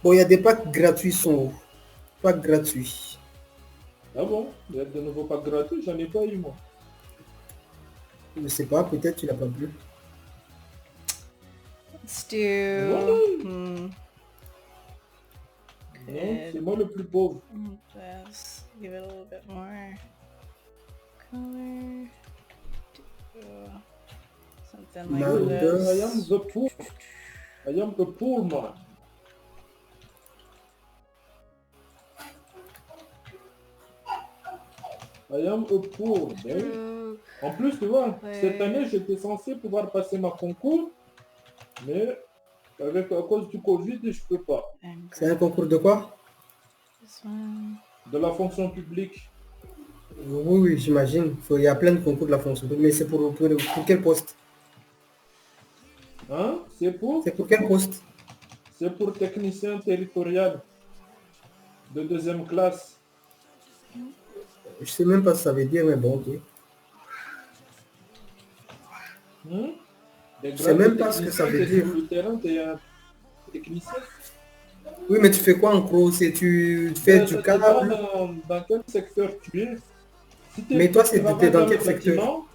Bon, il y a des packs gratuits sont packs gratuits. Ah bon? Il y a de nouveaux packs gratuits, j'en ai pas eu moi. Je sais pas, peut-être tu l'as pas vu. Let's do... Non, c'est moi le plus pauvre. Let's give it a little bit more color. Do something like Naruto. I am this. the poor. I am the poor man. I am a poor. Ben oui. En plus, tu vois, cette année, j'étais censé pouvoir passer ma concours, mais à cause du Covid, je peux pas. C'est un concours de quoi? This one. De la fonction publique. Oui, oui, j'imagine. Il y a plein de concours de la fonction publique, mais c'est pour quel poste? Hein? C'est pour quel poste? C'est pour technicien territorial de deuxième classe. Je sais même pas ce que ça veut dire, mais bon, ok. Je sais même pas ce que ça veut dire. Sur le terrain, t'es un technicien. Oui, mais tu fais quoi en gros? C'est tu fais du câble? Dans quel secteur tu es? Si Mais toi, t'es dans le quel secteur? bâtiment,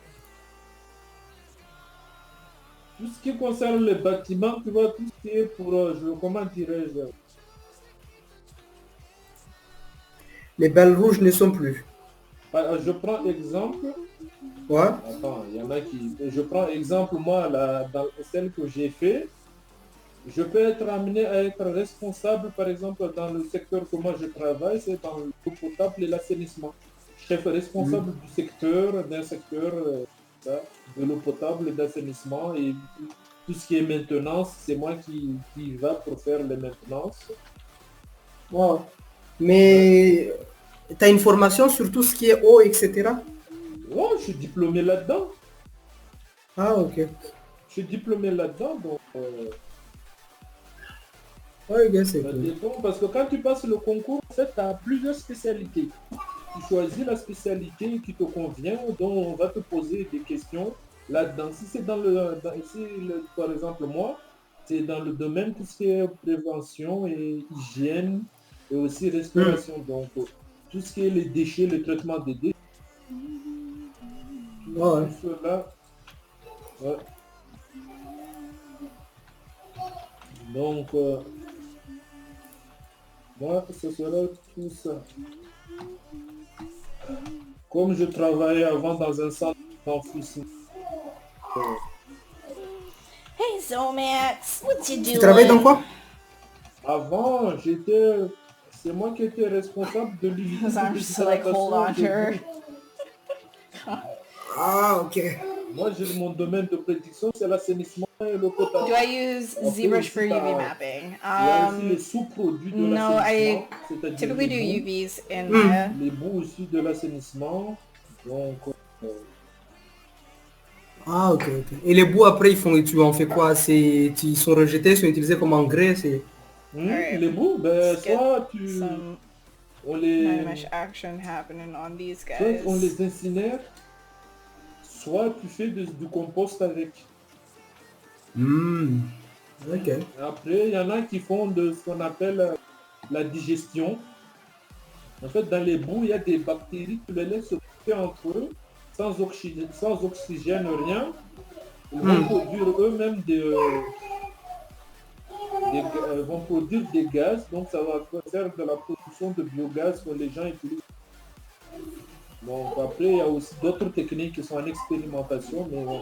tout ce qui concerne le bâtiment, tu vois, tout ce qui est pour, comment dirais-je? Les balles rouges ne sont plus. Je prends exemple. Ouais. Attends, il y en a qui... Je prends exemple, moi, dans celle que j'ai fait. Je peux être amené à être responsable, par exemple, dans le secteur que moi je travaille, c'est dans l'eau potable et l'assainissement. Je suis responsable du secteur, d'un secteur de l'eau potable et d'assainissement, et tout ce qui est maintenance, c'est moi qui va pour faire les maintenances. Wow. Mais tu as une formation sur tout ce qui est eau, etc. Ouais, je suis diplômé là-dedans. Ah, ok. Je suis diplômé là-dedans, donc... Ouais, gars, c'est cool. Parce que quand tu passes le concours, en fait, tu as plusieurs spécialités. Tu choisis la spécialité qui te convient, dont on va te poser des questions là-dedans. Si c'est par exemple, moi, c'est dans le domaine tout ce qui est prévention et hygiène et aussi restauration. Donc, tout ce qui est les déchets, le traitement des déchets. Ouais. Tout cela. Ouais. Donc, moi, ce sera tout ça. Comme je travaillais avant dans un centre d'enfouissement. Hey Zomax, what you doing? Tu travailles dans quoi? Avant, c'est moi qui étais responsable de l'unité I'm just like, hold on to her. Ah, ok. Moi, mon domaine de prédiction, c'est l'assainissement et l'eau potable. Do I use ZBrush for UV mapping? Il y a aussi les sous-produits de l'assainissement. No, I typically do UVs in les bouts aussi de l'assainissement. Donc... Ah, ok, ok. Et les bouts après, tu en fais quoi? Ils sont rejetés, ils sont utilisés comme engrais, c'est... Les bouts, ben, soit on les... action happening on these guys. Soit on les incinère, soit tu fais du compost avec. Ok. Après, il y en a qui font de ce qu'on appelle la digestion. En fait, dans les bouts, il y a des bactéries, tu les laisses se bouffer entre eux, sans oxygène, rien. Ils vont produire eux-mêmes vont produire des gaz, donc ça va faire de la production de biogaz que les gens utilisent. Donc après, il y a aussi d'autres techniques qui sont en expérimentation, mais bon,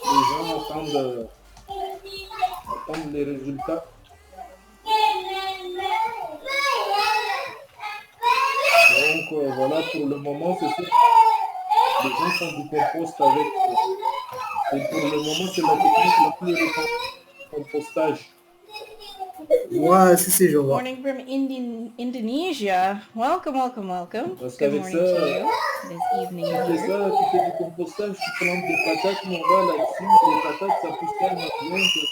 les gens attendent les résultats. Donc voilà, pour le moment, c'est ça. Les gens font du compost avec. Et pour le moment, c'est la technique la plus répandue, compostage. Ouais, c'est je vois. Morning from Indonesia. Welcome. Parce Good qu'avec morning ça, to you. This evening tu fais here. ça, tu fais du compostage, tu plantes des patates, mais on va là-dessus, les patates, ça pousse tellement bien que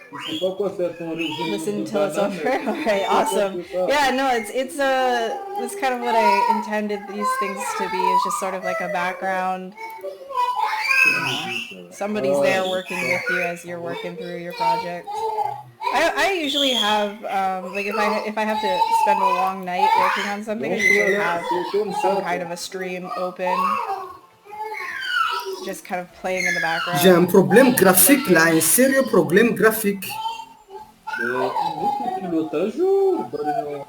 tu sais pas quoi faire ton régime. Listen de till it's banane, over. Okay, awesome. Yeah, no, it's kind of what I intended these things to be. It's just sort of like a background. Somebody's there working with you as you're working through your project. I usually have like if I have to spend a long night working on something, I Donc usually voilà, have c'est comme some ça. kind of a stream open, just kind of playing in the J'ai un background. problème graphique là, Lurking. un sérieux problème graphique. Mais écoute, tu l'as à jour. Ben,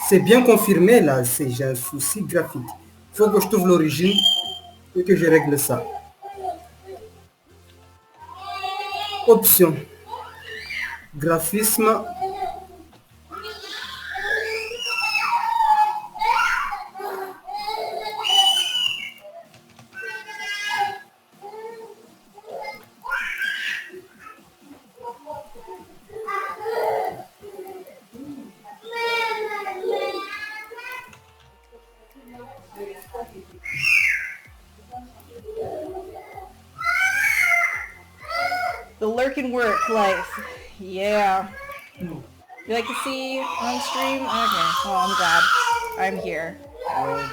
C'est bien confirmé là, j'ai un souci graphique. Il faut que je trouve l'origine et que je règle ça. Option. Graphisme. The lurking work life. Yeah. You like to see on stream? Okay. Oh, I'm glad. I'm here.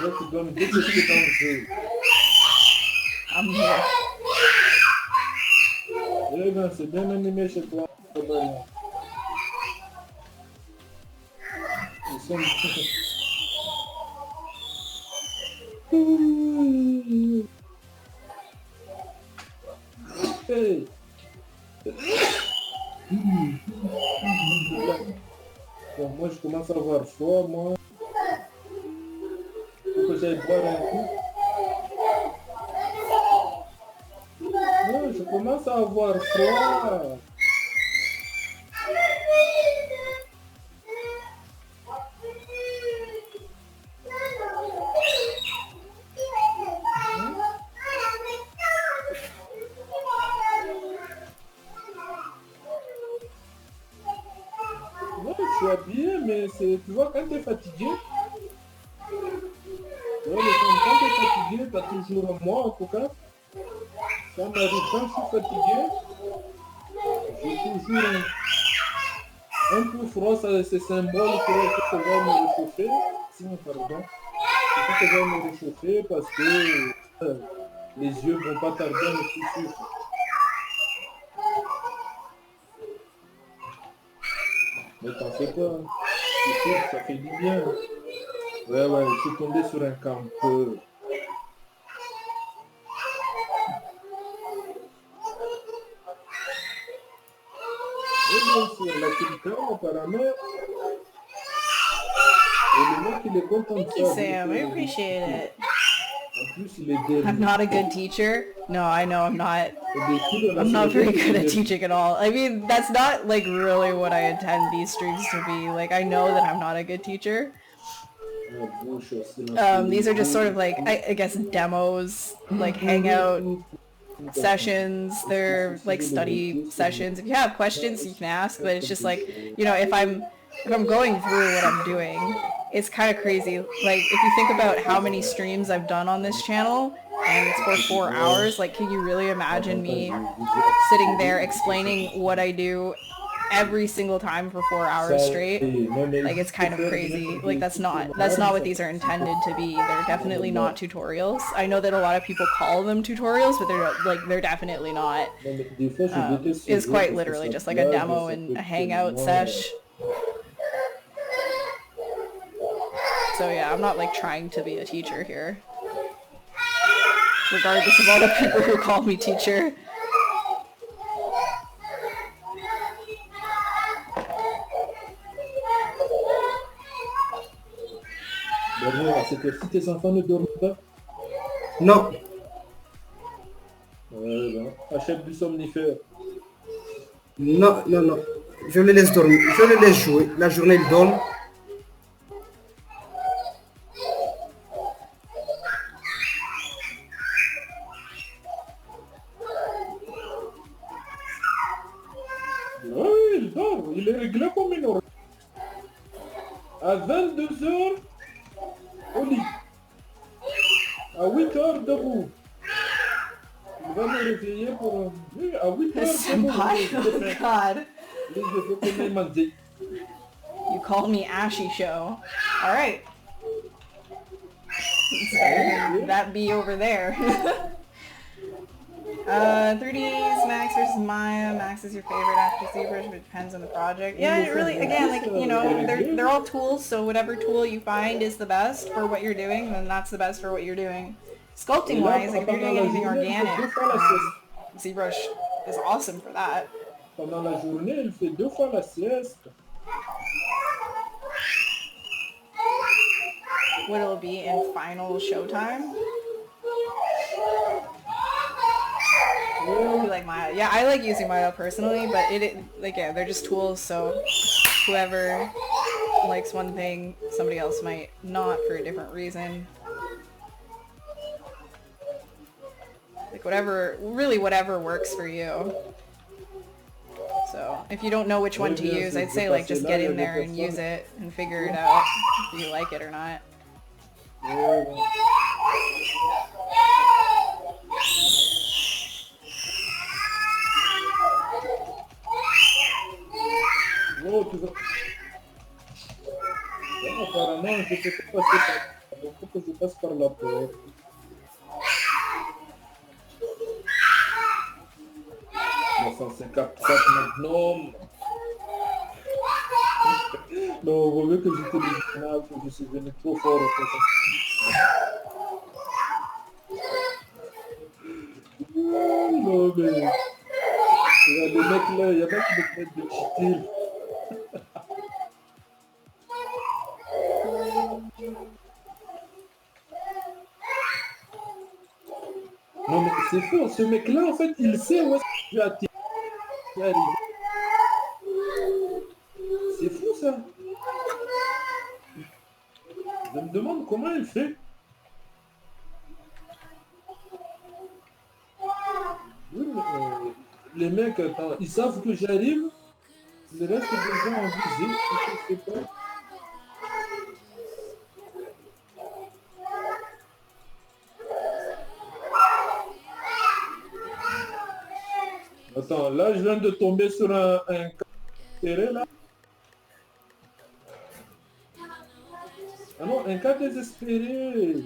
là, tu dois me détester dans le jeu. I'm here. Eh ben, c'est bien animé chez toi. Ben, ils sont... Hey. Bon, moi, je commence à avoir froid, moi. Faut que j'aille boire un coup. Non, je commence à avoir froid. Non, je suis habillé, mais c'est, tu vois, quand tu es fatigué, tu vois, quand tu es fatigué, tu as toujours, moi en tout cas, ça m'arrive quand je suis fatigué, j'ai toujours un peu froid, ça, c'est symbole que je vais me réchauffer. Sinon, pardon. Il faut que je vais me réchauffer parce que les yeux ne vont pas tarder à me toucher. Mais t'en fais pas, hein. C'est sûr, ça fait du bien. Ouais, ouais, je suis tombé sur un campeur. Et bien sûr, la Tilcam, apparemment, et le mec, il est content de Thank you, ça. Sam. I appreciate it. En plus, il est dernier. I'm not a good teacher. No, I know I'm not. Et des coups, là, I'm c'est not le very mec qui good est at teaching at all. I mean, that's not like really what I intend these streams to be. Like, I know that I'm not a good teacher. These are just sort of like, I guess, demos, like hangout sessions. They're like study sessions. If you have questions, you can ask, but it's just like, you know, if I'm going through what I'm doing, it's kind of crazy. Like, if you think about how many streams I've done on this channel, and it's for 4 hours, like, can you really imagine me sitting there explaining what I do every single time for 4 hours straight? Like, it's kind of crazy. Like, that's not what these are intended to be. They're definitely not tutorials. I know that a lot of people call them tutorials, but they're definitely not. It's quite literally just like a demo and a hangout sesh. So yeah, I'm not like trying to be a teacher here, regardless of all the people who call me teacher. Dernier, à cette heure-ci, tes enfants ne dorment pas? Non. Ben, achète du somnifère. Non, non, non. Je les laisse dormir. Je les laisse jouer. La journée, ils dorment. Oui, il dort. Il est réglé comme une oreille. À 22h, au lit. À 8h, debout. Il va me réveiller pour... Oui, à 8h, Senpai, oh god. Je veux qu'on ait mangé. You call me Ashy Show. Alright. That be over there. 3Ds, Max versus Maya. Max is your favorite after ZBrush, but it depends on the project. Yeah, it really, again, like, you know, they're all tools, so whatever tool you find is the best for what you're doing, then that's the best for what you're doing. Sculpting wise, like if you're doing anything organic, ZBrush is awesome for that. Pendant la journée, elle fait 2 fois la sieste. What it'll be in final showtime. You like Maya? Yeah, I like using Maya personally, but like, yeah, they're just tools, so whoever likes one thing, somebody else might not for a different reason. Like whatever works for you. So if you don't know which one to use, I'd say like just get in there and use it and figure it out if you like it or not. Oh, tu vas... Non, apparemment, je peux pas passer par... Il faut que je passe par la porte. Le 154 maintenant. Non, vaut mieux que j'utilise le canal, que je suis venu trop fort. Non, mais... Il y a des mecs là, il y a pas qui me mettent de cheater. Non mais c'est fou, ce mec-là en fait, il sait où est-ce que je vais atterrir. C'est fou ça. Je me demande comment il fait. Oui, mais, les mecs, attends, ils savent que j'arrive. Le reste des gens en visite, je sais pas. Attends, là je viens de tomber sur un cas là. Ah non, un cas désespéré.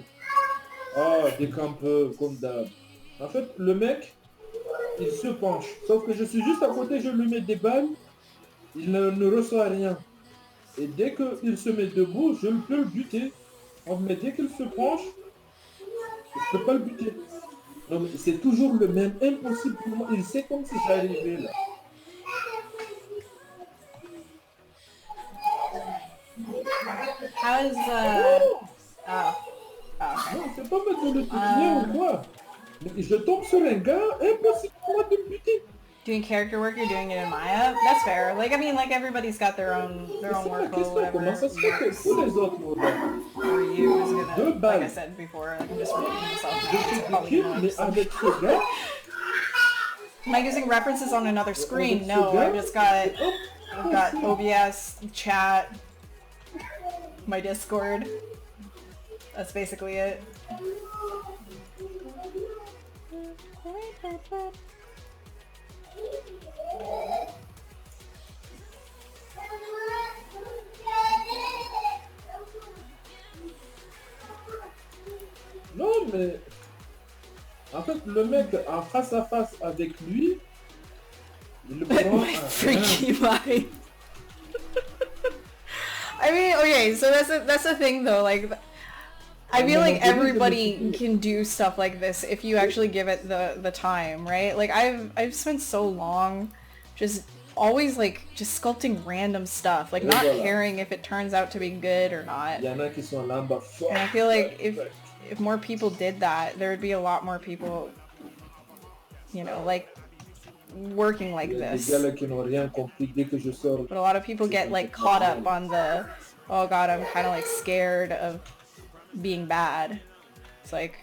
Ah, des campeurs, comme d'hab. En fait, le mec, il se penche. Sauf que je suis juste à côté, je lui mets des balles. Il ne reçoit rien. Et dès qu'il se met debout, je peux le buter. Mais dès qu'il se penche, je ne peux pas le buter. Non, mais c'est toujours le même. Impossible pour moi. Il sait comme si j'arrivais là. How is Non, c'est pas mettre le piquet ou quoi. Mais je tombe sur un gars, impossible pour moi de le buter. doing character work, you're doing it in Maya. That's fair. Like, I mean, like, everybody's got their own workflow, whatever. Comment ça se fait que tous les autres For you is gonna, like I said before, like, I'm just repeating myself. It's probably mais avec ce gars, am I using references on another screen? No, I've just got OBS, chat, my Discord. That's basically it. non mais en fait le mec en face à face avec lui, il prend My freaky mind. I mean, okay, so that's the thing though, like, I feel like everybody can do stuff like this if you actually give it the time, right? Like, I've spent so long just always, like, just sculpting random stuff, like, not caring if it turns out to be good or not. Il y en a qui sont là en bas. And I feel like if more people did that, there would be a lot more people, you know, like, working like this. Des gars là qui n'ont rien compris dès que je sors. But a lot of people get, like, caught up on the, oh god, I'm kind of, like, scared of being bad. It's like,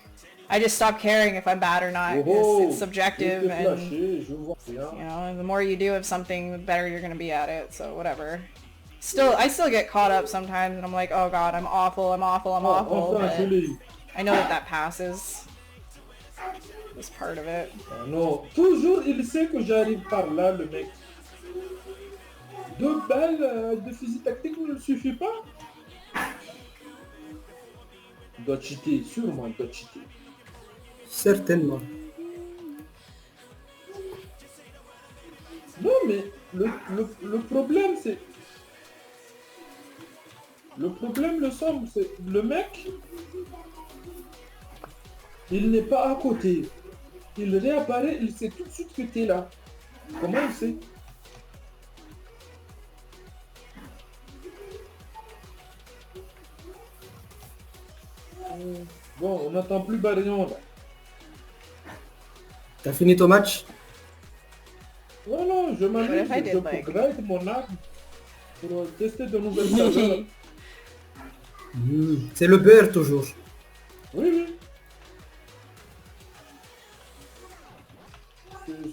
I just stop caring if I'm bad or not. It's subjective, and, you know, the more you do of something, the better you're gonna be at it, so whatever. I still get caught up sometimes, and I'm like, oh god, I'm awful, but I know that passes. It's part of it. Non, toujours il sait que j'arrive par là, le mec. 2 balles de physique tactique ne suffit pas. Il doit cheater, sûrement il doit cheater. Certainement. Non, mais le problème, c'est... Le problème, le somme, c'est le mec, il n'est pas à côté. Il réapparaît, il sait tout de suite que tu es là. Comment il sait? Bon, on n'attend plus Barillon là. T'as fini ton match? Non, non, je m'amuse, What if I je did, like- upgrade mon arme pour tester de nouvelles saveurs. C'est le beurre toujours. Oui, oui.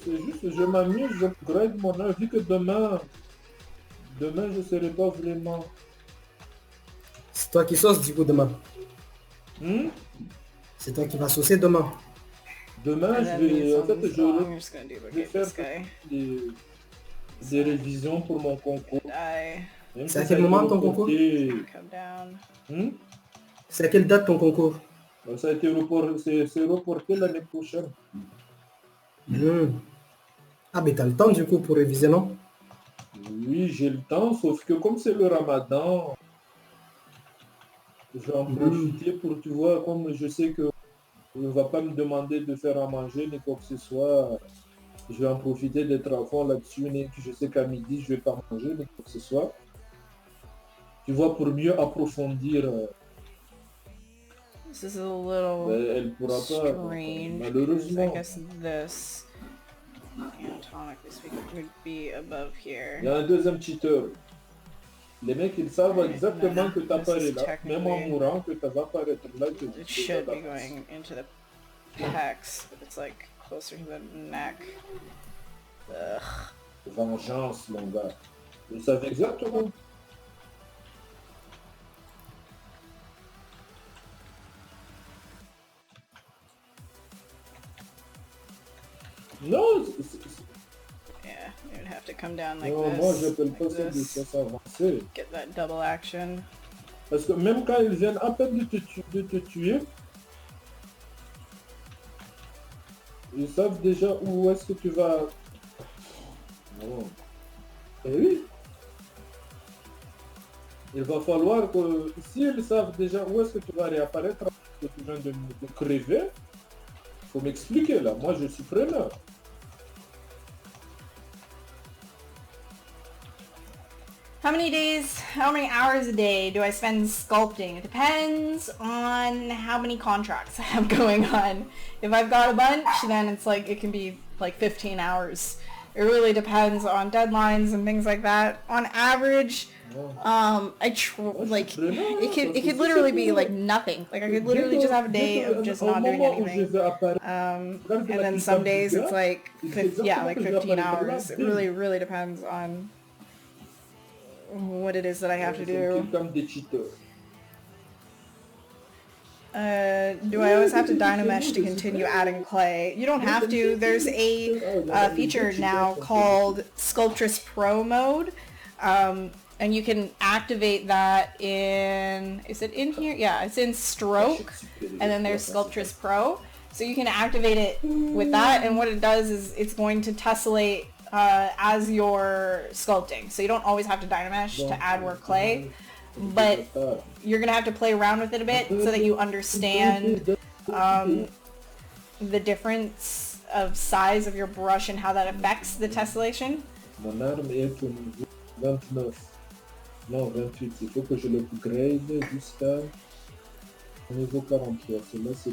C'est juste, je m'amuse, j'upgrade mon arme. Vu que demain, je ne serai pas vraiment... C'est toi qui sauces du coup demain. Hmm? C'est toi qui vas saucer demain. Demain, And je then vais, these en fait, ones, je I'm just gonna vais duplicate faire this guy. des révisions pour mon concours. Die, Même C'est à si quel ça a été moment ton concours? reporté. come down. Hmm? C'est à quelle date ton concours? Ça a été reporté, c'est reporté l'année prochaine. Ah mais t'as le temps du coup pour réviser, non? Oui, j'ai le temps, sauf que comme c'est le ramadan, je vais en profiter pour, tu vois, comme je sais que on ne va pas me demander de faire à manger ni quoi que ce soit, je vais en profiter d'être à fond là-dessus, ni que je sais qu'à midi, je vais pas manger ni quoi que ce soit. Tu vois, pour mieux approfondir, This is a little elle pourra pas, strange because I malheureusement. guess this, anatomically speaking, would be above Il y here. a un deuxième cheater. Les mecs, ils savent exactement que tu apparais là, même en mourant, que tu vas apparaître là. It should be going into the pecs, but it's like closer to the neck. Ugh. Vengeance, mon gars. Ils savent exactement. Non, Yeah, it would have to come down like non, moi this. j'appelle Like pas ça des this. choses avancées. Get that double action. Parce que même quand ils viennent à peine de te tuer, ils savent déjà où est-ce que tu vas. Non. Eh oui. Il va falloir que, s'ils savent déjà où est-ce que tu vas réapparaître, que tu viens de crever, il faut m'expliquer là. Moi je suis preneur. How many days, how many hours a day do I spend sculpting? It depends on how many contracts I have going on. If I've got a bunch, then it's like, it can be like 15 hours. It really depends on deadlines and things like that. On average, it could literally be like nothing. Like I could literally just have a day of just not doing anything. And then some days it's like, like 15 hours. It really depends on what it is that I have to do. Do I always have to dynamesh to continue adding clay? You don't have to. There's a feature now called Sculptress Pro mode. And you can activate that in, is it in here? Yeah, it's in Stroke, and then there's Sculptress Pro. So you can activate it with that, and what it does is it's going to tessellate as you're sculpting. So you don't always have to dynamesh to add more clay, but you're going to have to play around with it a bit so that you understand the difference of size of your brush and how that affects the tessellation. Mon arme est au niveau 29. Non, 28. Il faut que je l'upgrade jusqu'à niveau 43. Cela, c'est...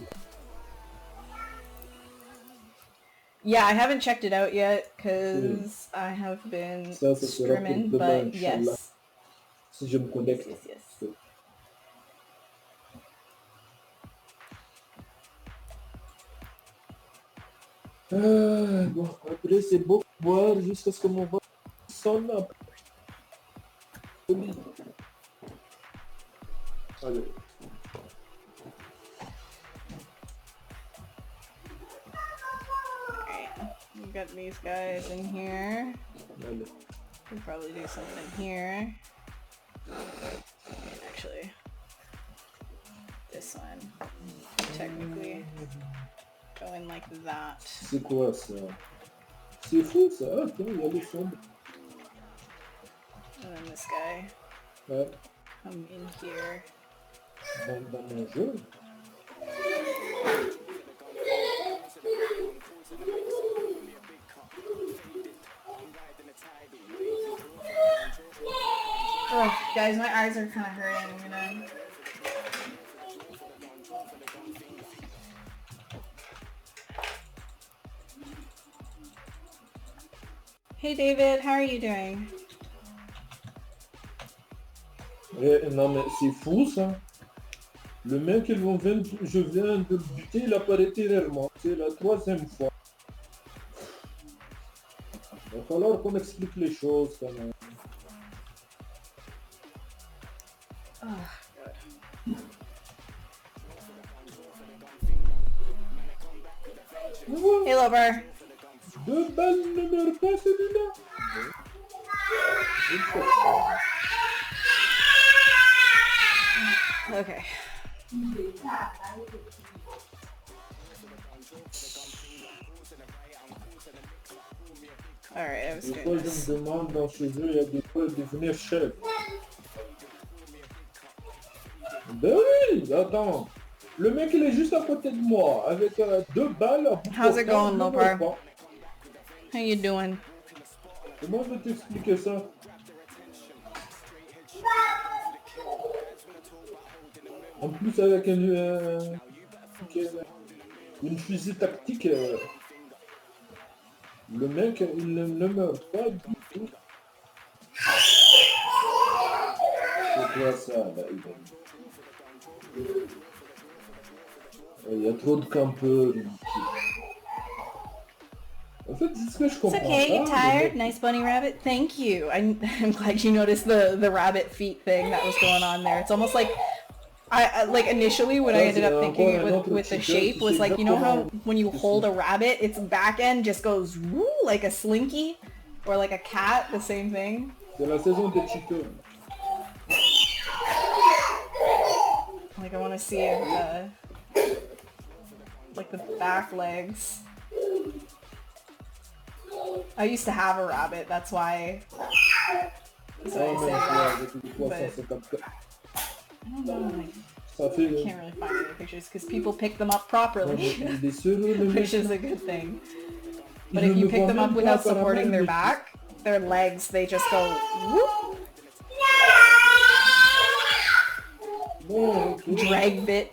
Yeah, I haven't checked it out yet because I have been scrimming, but yes. Si je me connecte. Yes. Bon, après, c'est beau boire jusqu'à ce que mon ventre sonne après. Allez. We got these guys in here. Allez. We'll probably do something here. Actually, this one, technically, going like that. C'est quoi ça? C'est fou ça. Ah, tiens, il y a les sombres. And then this guy. Ouais. Come in here. Dans mon jeu. Oh, guys, my eyes are kind of hurting. I'm gonna... Hey David, how are you doing? Non mais c'est fou ça. Le mec, je viens de le buter, il apparaît réellement. C'est la 3e fois. Il va falloir qu'on explique les choses quand même. Oh, God. Hey Lover. 2 balles ne meurent pas celui-là. Okay. Alright, I was Des doing fois, this. je me demande dans ce jeu, il y a des fois de devenir chef. Ben oui, attends. Le mec, il est juste à côté de moi, avec 2 balles à bout de How's it portable, going, je ne Lopar? vois pas. How you doing? Comment je vais t'expliquer ça? En plus, avec une fusil tactique, le mec, il ne meurt pas du tout. C'est quoi ça, là? Il y a trop de campeurs. En fait, c'est ce que je It's comprends okay, you pas, tired? le mec. Nice bunny rabbit? Thank you. I'm glad you noticed the rabbit feet thing that was going on there. It's almost like I like initially when I ended up thinking it with the shape was like, you know how when you hold a rabbit, its back end just goes woo like a slinky or like a cat, the same thing. C'est la saison des cheaters. Like I want to see if like the back legs. I used to have a rabbit, that's why I say that. But I don't know, like, Ça fait... I can't really find any pictures because people pick them up properly, Il est sûr, le mec. which is a good thing. But Il if ne you me pick voit them up même without pas, supporting their apparemment, back, their legs, they just go whoop, Bon, ok. drag bit.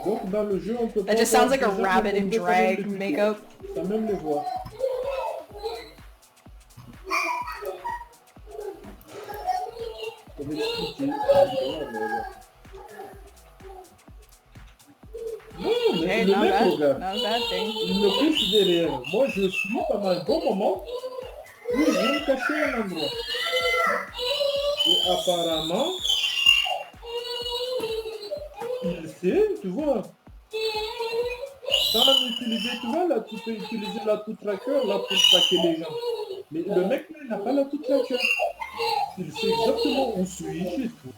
Donc dans le jeu, on peut pas That just sounds like a voir des gens, rabbit mais in on peut quand même drag les buter. makeup. T'as même les voix. Pour expliquer. Non, mais Hey, le not mec, bad, regarde, not a bad thing. il me pousse derrière. Moi, je suis pendant un bon moment. Oui, je vais me cacher à un endroit. Et apparemment, il sait, tu vois. Sans utiliser, tu vois, là, tu peux utiliser la tout tracker là pour traquer les gens. Mais le mec, là, il n'a pas la tout tracker. Il sait exactement où suis-je et tout.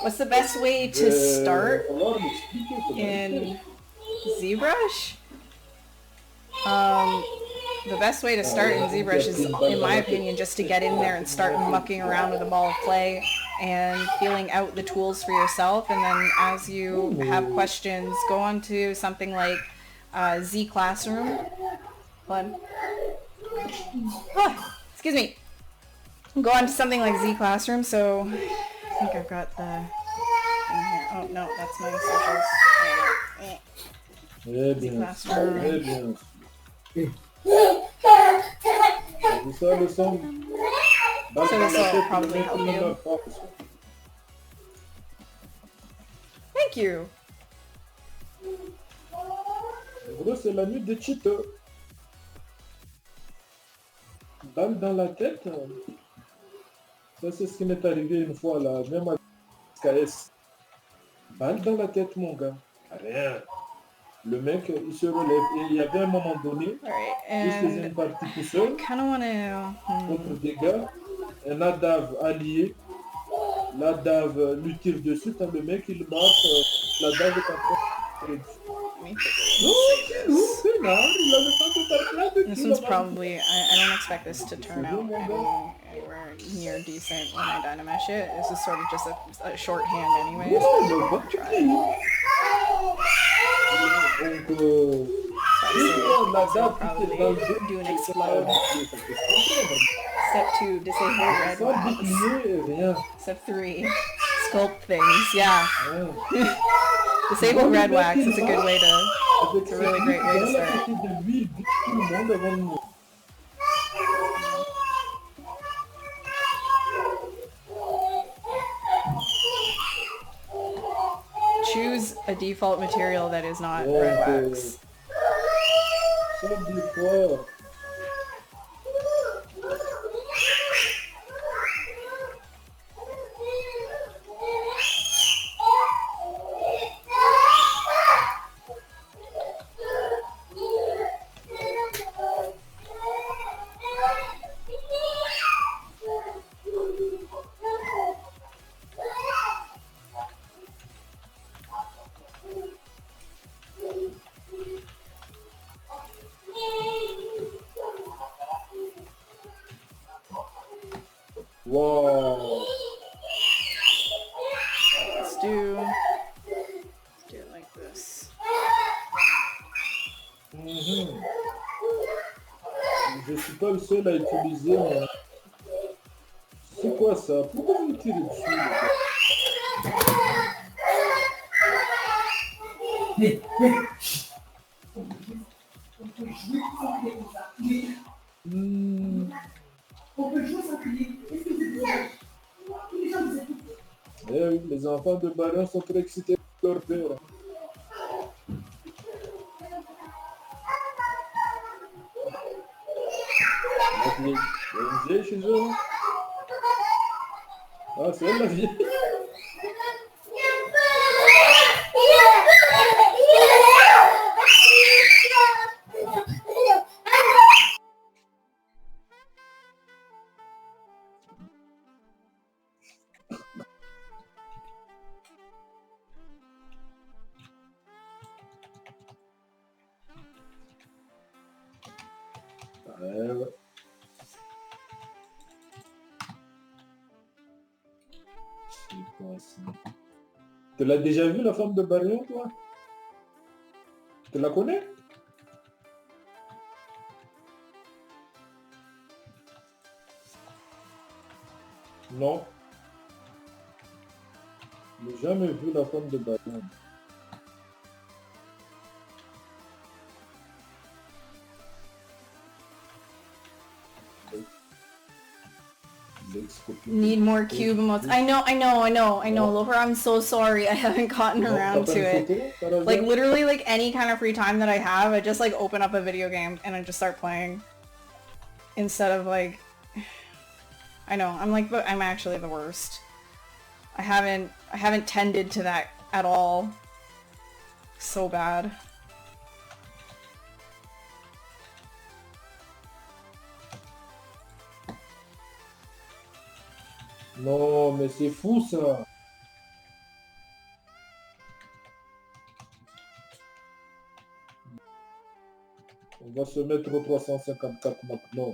What's the best way to start Il va falloir m'expliquer comment il in ZBrush? The best way to start in ZBrush is, in my opinion, just to get in there and start mucking around with a ball of clay and feeling out the tools for yourself. And then as you have questions, go on to something like Z Classroom. Hold on. Ah, excuse me. Go on to something like Z Classroom. So I think I've got the thing here. Oh no, that's my socials. Très bien, Classroom. très bien. C'est ça le son. Balle So dans this la will tête, probably le mec, help il ne you. meurt pas. Thank you. En gros, c'est la nuit des cheaters. Balle dans la tête. Ça, c'est ce qui m'est arrivé une fois là, même à KS. Balle dans la tête, mon gars. Rien. Le mec, il se relève. Et il y avait un moment donné, Alright, il faisait and une partie tout seul, kind of want to... contre des gars. Un Adave allié. L'Adave lui tire dessus, quand le mec, il marche. L'Adave est en train de tirer dessus. Let me Non, c'est lourd, c'est This one's probably, I don't expect this to turn out anywhere near decent when I dynamesh it. This is sort of just a shorthand anyways. So probably do an explode. Step 2, disable red wax. Step 3, sculpt things. Yeah. Disable red wax is a good way to. It's a really great way to start. Choose a default material that is not red wax. Wow. Let's do it like this. Je suis pas le seul à utiliser. Mais... C'est quoi ça? Pourquoi vous me tirez dessus? Eh oui, les enfants de Baron sont très excités par leur père. Il y a une vieille chez eux. Ah, c'est elle la vieille. Ouais. Tu l'as déjà vu la femme de Barion, toi? Tu la connais? Non. Je n'ai jamais vu la femme de Barion. Need more cube emotes. I know, Lover, I'm so sorry. I haven't gotten around to it. Like, literally, like, any kind of free time that I have, I just, like, open up a video game and I just start playing. Instead of, like... I know, I'm actually the worst. I haven't tended to that at all. So bad. Non, mais c'est fou ça. On va se mettre au 354 maintenant.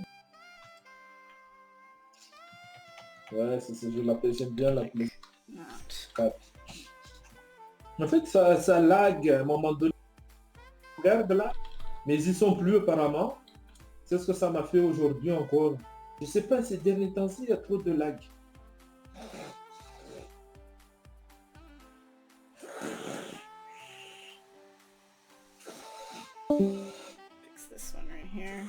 Ouais, c'est ça, je l'appelle, j'aime bien l'appeler. 4. En fait, ça lag à un moment donné. Regarde là, mais ils y sont plus apparemment. C'est ce que ça m'a fait aujourd'hui encore. Je sais pas, ces derniers temps-ci, il y a trop de lag. Fix this one right here.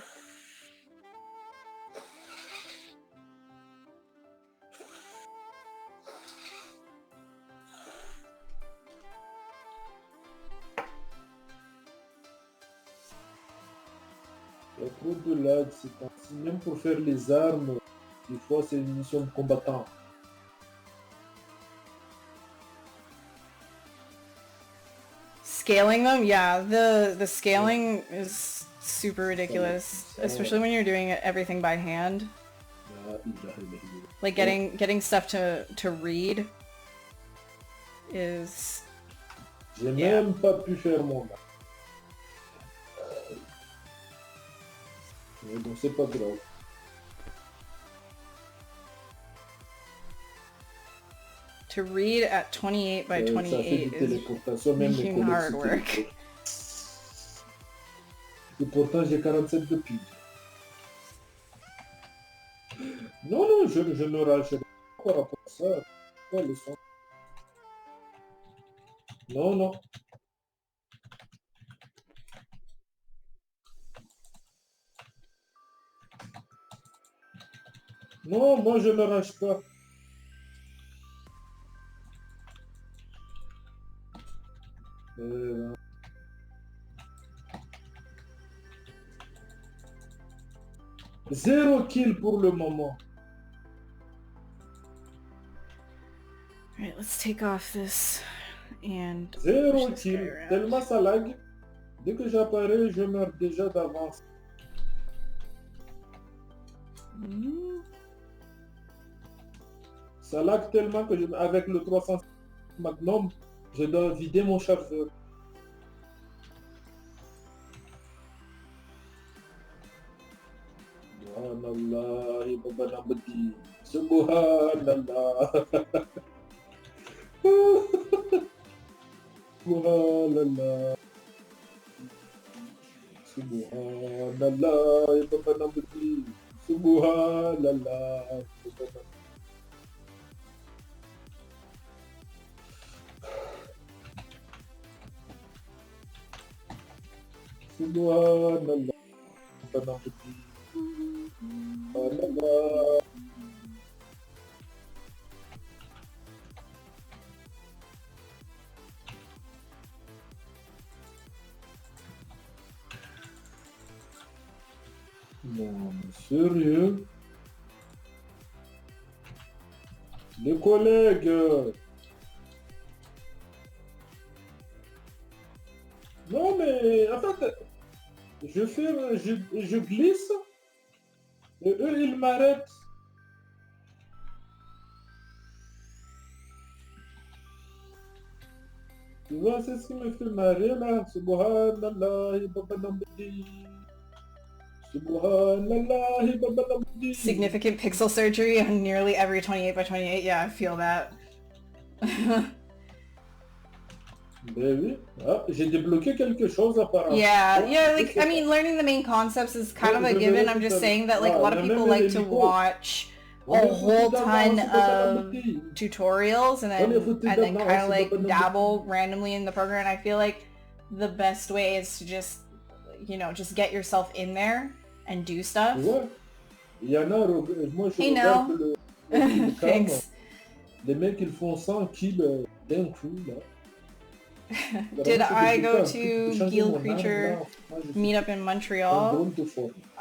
Il y a trop de lag, c'est ainsi. Même pour faire les armes, des fois c'est une mission de combattant. Scaling them, yeah, the scaling is super ridiculous, especially when you're doing everything by hand. Like getting stuff to read is... J'ai même pas pu faire mon Donc c'est pas grave. To read at 28 by Ça fait 28 du is téléportation, même mes freaking collègues hard se work. téléportent. Et pourtant j'ai 47 de ping. Non, non, je ne ragerai pas par rapport à ça. Ouais, le son. Non, non. Non, moi je ne rage pas. Zéro kill pour le moment. Alright, let's take off this and Zéro push this guy kill. around. Tellement ça lag. Dès que j'apparais, je meurs déjà d'avance. Ça lag tellement que avec le 300 Magnum, je dois vider mon chargeur. Subhanallah, Baba Nabadi. Subhanallah. Subhanallah. Subhanallah, Baba Nabadi. Subhanallah. Subhanallah, Baba Nabadi. Subhanallah. Non, mais sérieux? Les collègues. Non, mais en fait, je glisse et eux, ils m'arrêtent. Tu vois, c'est ce qui me fait marrer là. Subhanallah, Baba Nabadi. Subhanallah, Baba Nabadi. Significant pixel surgery on nearly every 28 by 28. Yeah, I feel that. Ben oui. Ah, j'ai débloqué quelque chose apparemment. Yeah, like, I mean, learning the main concepts is kind of a given. I'm just saying that, like, a lot of people like to watch a whole ton of tutorials and then kind of like dabble randomly in the program. And I feel like the best way is to just, you know, just get yourself in there and do stuff. Ouais. Il y en a, moi je Hey, regarde no. le Thanks. les mecs ils font 100 kills d'un coup là. Did I go to Guild Creature meetup in Montreal?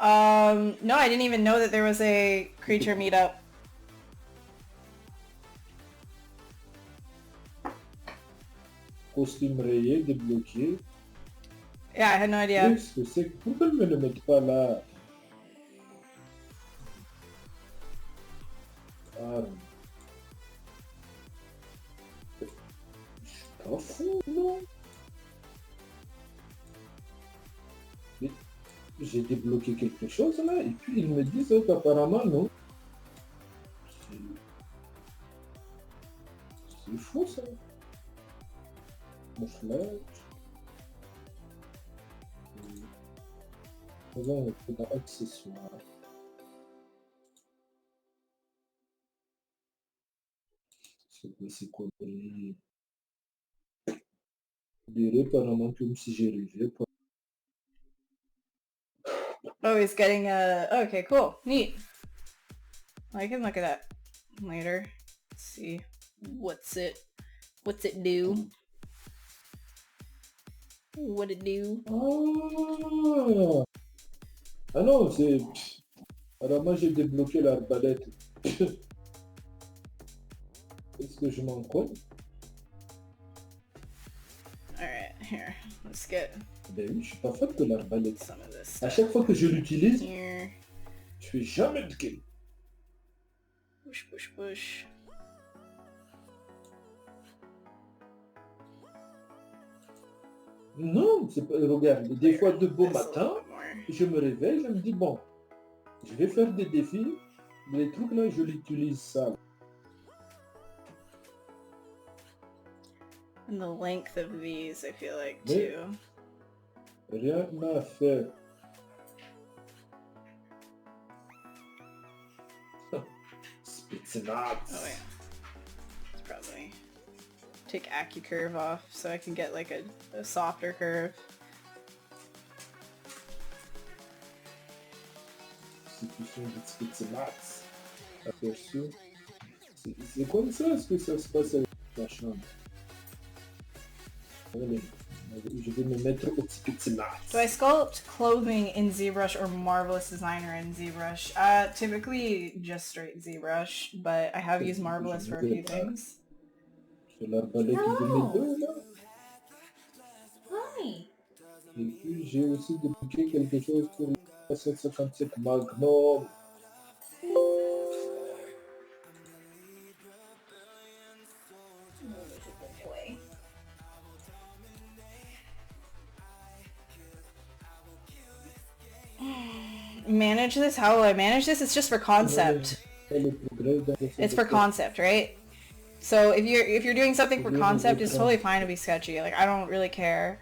No, I didn't even know that there was a creature meetup. Costume rayé, débloqué. Yeah, I had no idea. Pourquoi ils ne me le mettent pas là? Arme. Pas fou, non? Mais j'ai débloqué quelque chose là et puis ils me disent qu'apparemment non. C'est fou ça. Mouflage. Faisons un peu d'accessoires. C'est quoi des apparemment comme si j'y arrivais pas. Oh, he's getting a... Okay, cool. Neat. I can look at that later. Let's see. What's it do? What it do? Ah, ah non, c'est... Alors moi j'ai débloqué l'arbalète. Est-ce que je m'en colle? Alright, here. Let's get Ben oui, je suis pas fan de l'arbalète. some of this À stuff chaque fois que je l'utilise, here. je fais jamais de kill. Push, push, push. Non, c'est pas... Regarde, des fois de beau This a matin, little bit more. je me réveille, je me dis bon, Je vais faire des défis. Les trucs là, je l'utilise ça. And the length of these, I feel like, Mais too. rien à faire. Spitzenats. Oh, wait. It's probably... Take AccuCurve off so I can get, like, a softer curve. Substitution de Spitzenats. Aperçu. C'est comme ça ce que ça se passe avec la chambre. Allez, je vais me mettre au Spitzenats. Do I sculpt clothing in ZBrush or Marvelous Designer in ZBrush? Typically just straight ZBrush, but I have used Marvelous for a few things. C'est l'arbalète de mes deux là. Hi! Et puis j'ai aussi débloqué quelque chose pour le 757 Magnum. Manage this? How will I manage this? It's just for concept. It's for concept, right? So if you're doing something for concept, it's totally fine to be sketchy. Like, I don't really care.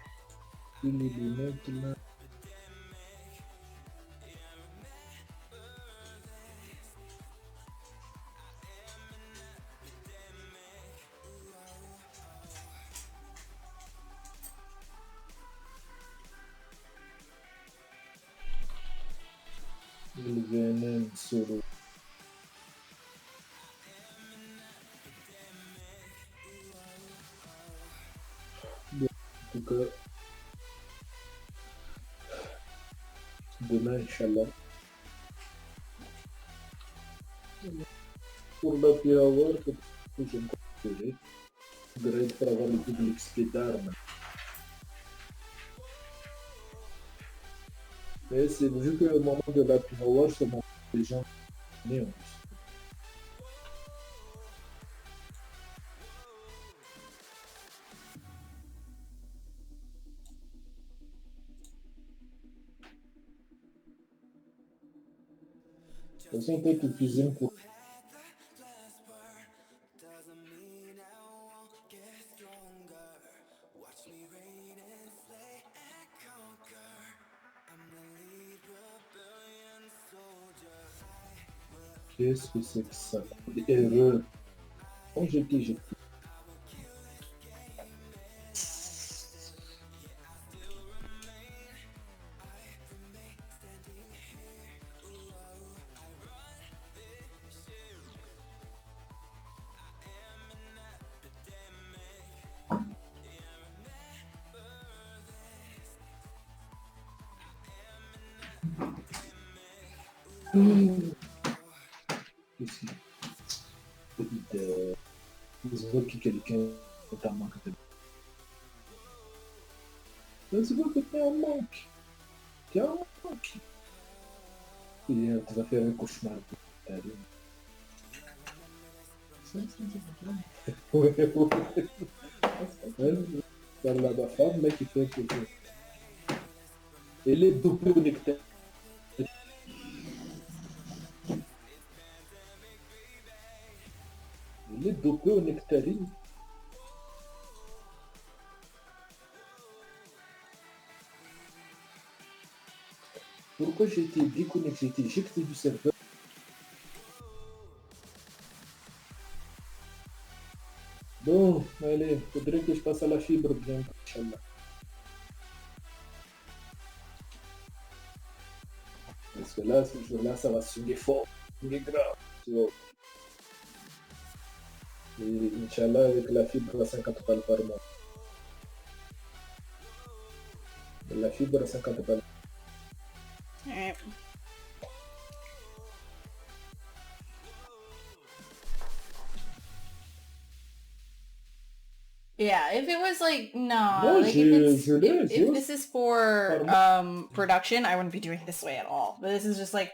Il venait solo. En tout cas, demain, Inch'Allah, pour la P-Hour, que je me construirai, grade pour avoir le double XP d'armes. Mais c'est vu que au moment de la P-Hour, c'est mon les gens nés en plus. De toute façon, peut-être que cuisine pour... Qu'est-ce que c'est que ça? Des erreurs. Quand j'étais... Ils ont que quelqu'un notamment que tu vois que t'es en manque. T'es en manque. Et tu vas faire un cauchemar. Ouais. Dans la femme, là, qui fait un cauchemar. Elle est dopée au nectar. Elle est dopée au nectarine. Pourquoi j'ai été déconnecté, j'ai été éjecté du serveur? Bon, allez, faudrait que je passe à la fibre bientôt, Inch'Allah. Parce que là, ce jour-là, ça va swinguer fort, swinguer grave, tu vois. Et Inch'Allah, avec la fibre à 50 balles par mois. La fibre à 50 balles. Alright. Yeah, if it was like, no, like if this is for production, I wouldn't be doing it this way at all. But this is just like,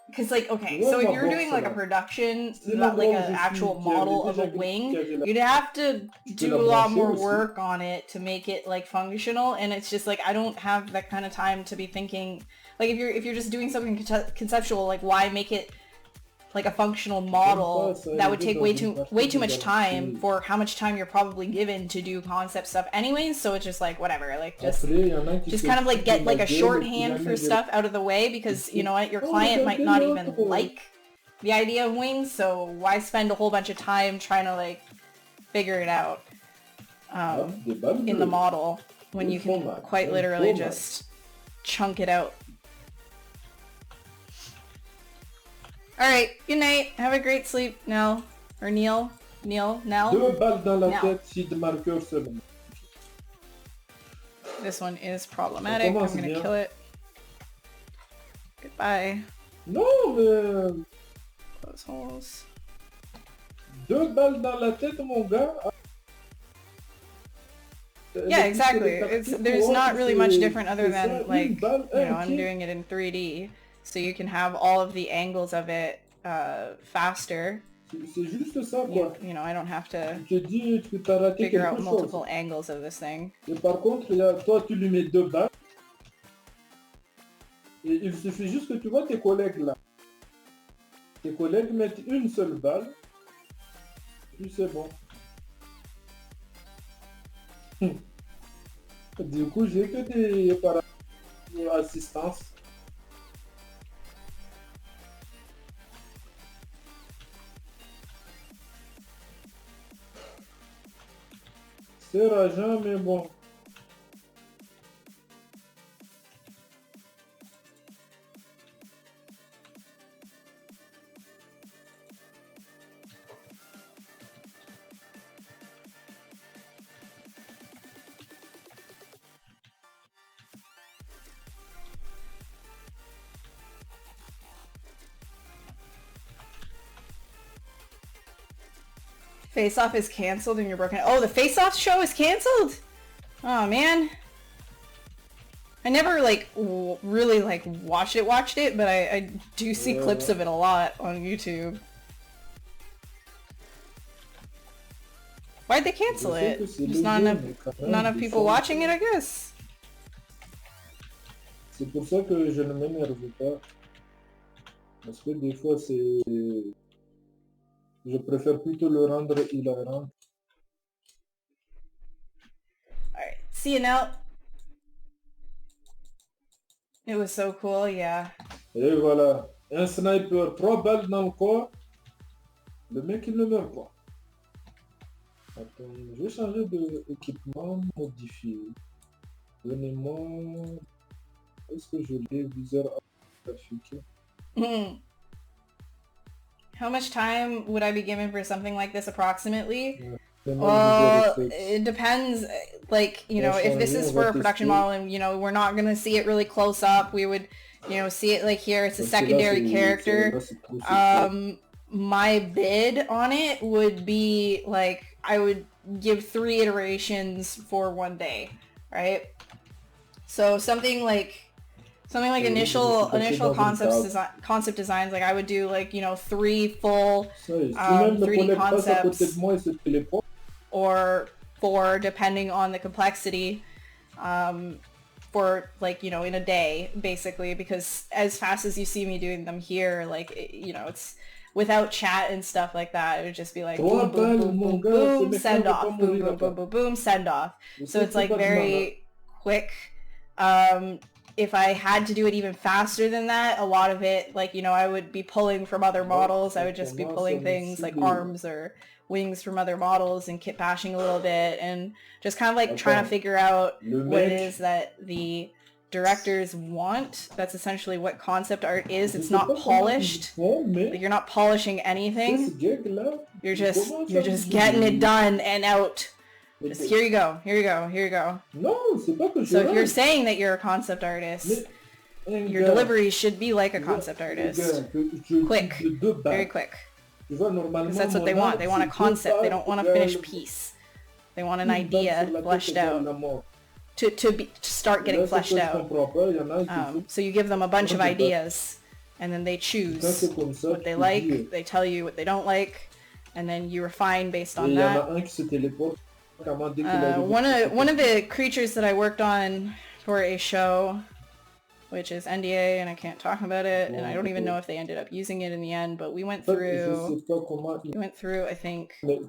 because like, okay, so if you're doing like a production, not like an actual model of a wing, you'd have to do a lot more work on it to make it like functional, and it's just like, I don't have that kind of time to be thinking Like if you're just doing something conceptual, like why make it like a functional model that would take way too much time for how much time you're probably given to do concept stuff anyways. So it's just like whatever, like just kind of like get like a shorthand for stuff out of the way, because you know what, your client might not even like the idea of wings, so why spend a whole bunch of time trying to like figure it out in the model when you can quite literally just chunk it out. Alright, good night. Have a great sleep, Nell. Or Neil. Nell. 2 balles dans la Nell. tête, si de marqueur seulement. This one is problematic. I'm gonna kill it. Goodbye. Non, mais... Close holes. 2 balles dans la tête, mon gars. Yeah, exactly. There's not really much different other than, like, you know, I'm doing it in 3D. So you can have all of the angles of it faster. C'est juste ça, quoi. You know, I don't have to Je te dis que t'as raté figure quelque out chose. multiple angles of this thing. Et par contre, toi, tu lui mets 2 balles. Et il suffit juste que tu vois tes collègues là. Tes collègues mettent une seule balle. Puis c'est bon. Du coup, j'ai que des assistances. C'est rageant, mais bon. Face Off is canceled and you're broken. Oh, the Face Off show is canceled? Oh man. I never like really like watched it, but I do see clips of it a lot on YouTube. Why'd they cancel it? Just not enough people watching it, I guess. C'est pour ça que je ne m'énerve pas. Parce que des fois c'est... Je préfère plutôt le rendre hilarant. Alright, see you now. It was so cool, yeah. Et voilà, un sniper, 3 balles dans le corps. Le mec il ne meurt pas. Attends, je vais changer d'équipement modifié. Donnez-moi... Est-ce que je l'ai viseur graphique? How much time would I be given for something like this approximately? Well, it depends, like, you know, if this is for a production model and, you know, we're not going to see it really close up, we would, you know, see it like here, it's a secondary character. My bid on it would be, like, I would give 3 iterations for 1 day, right? So something like initial concept designs, like I would do like, you know, 3 full 3D concepts, or 4 depending on the complexity, for like, you know, in a day basically, because as fast as you see me doing them here, like, you know, it's without chat and stuff like that, it would just be like boom, boom, boom, boom, boom, send off, boom, boom, boom, boom, boom, send off. So it's like very quick. If I had to do it even faster than that, a lot of it, like, you know, I would be pulling from other models. I would just be pulling things like arms or wings from other models and kit bashing a little bit and just kind of like trying to figure out what it is that the directors want. That's essentially what concept art is. It's not polished. Like, you're not polishing anything. You're just getting it done and out. Just here you go, here you go, here you go. So if you're saying that you're a concept artist, your delivery should be like a concept artist. Quick, very quick. Because that's what they want. They want a concept. They don't want a finished piece. They want an idea fleshed out to start getting fleshed out. So you give them a bunch of ideas, and then they choose what they like. They tell you what they don't like, and then you refine based on that. One of the creatures that I worked on for a show which is NDA, and I can't talk about it, and I don't even know if they ended up using it in the end, but we went through, I think, like,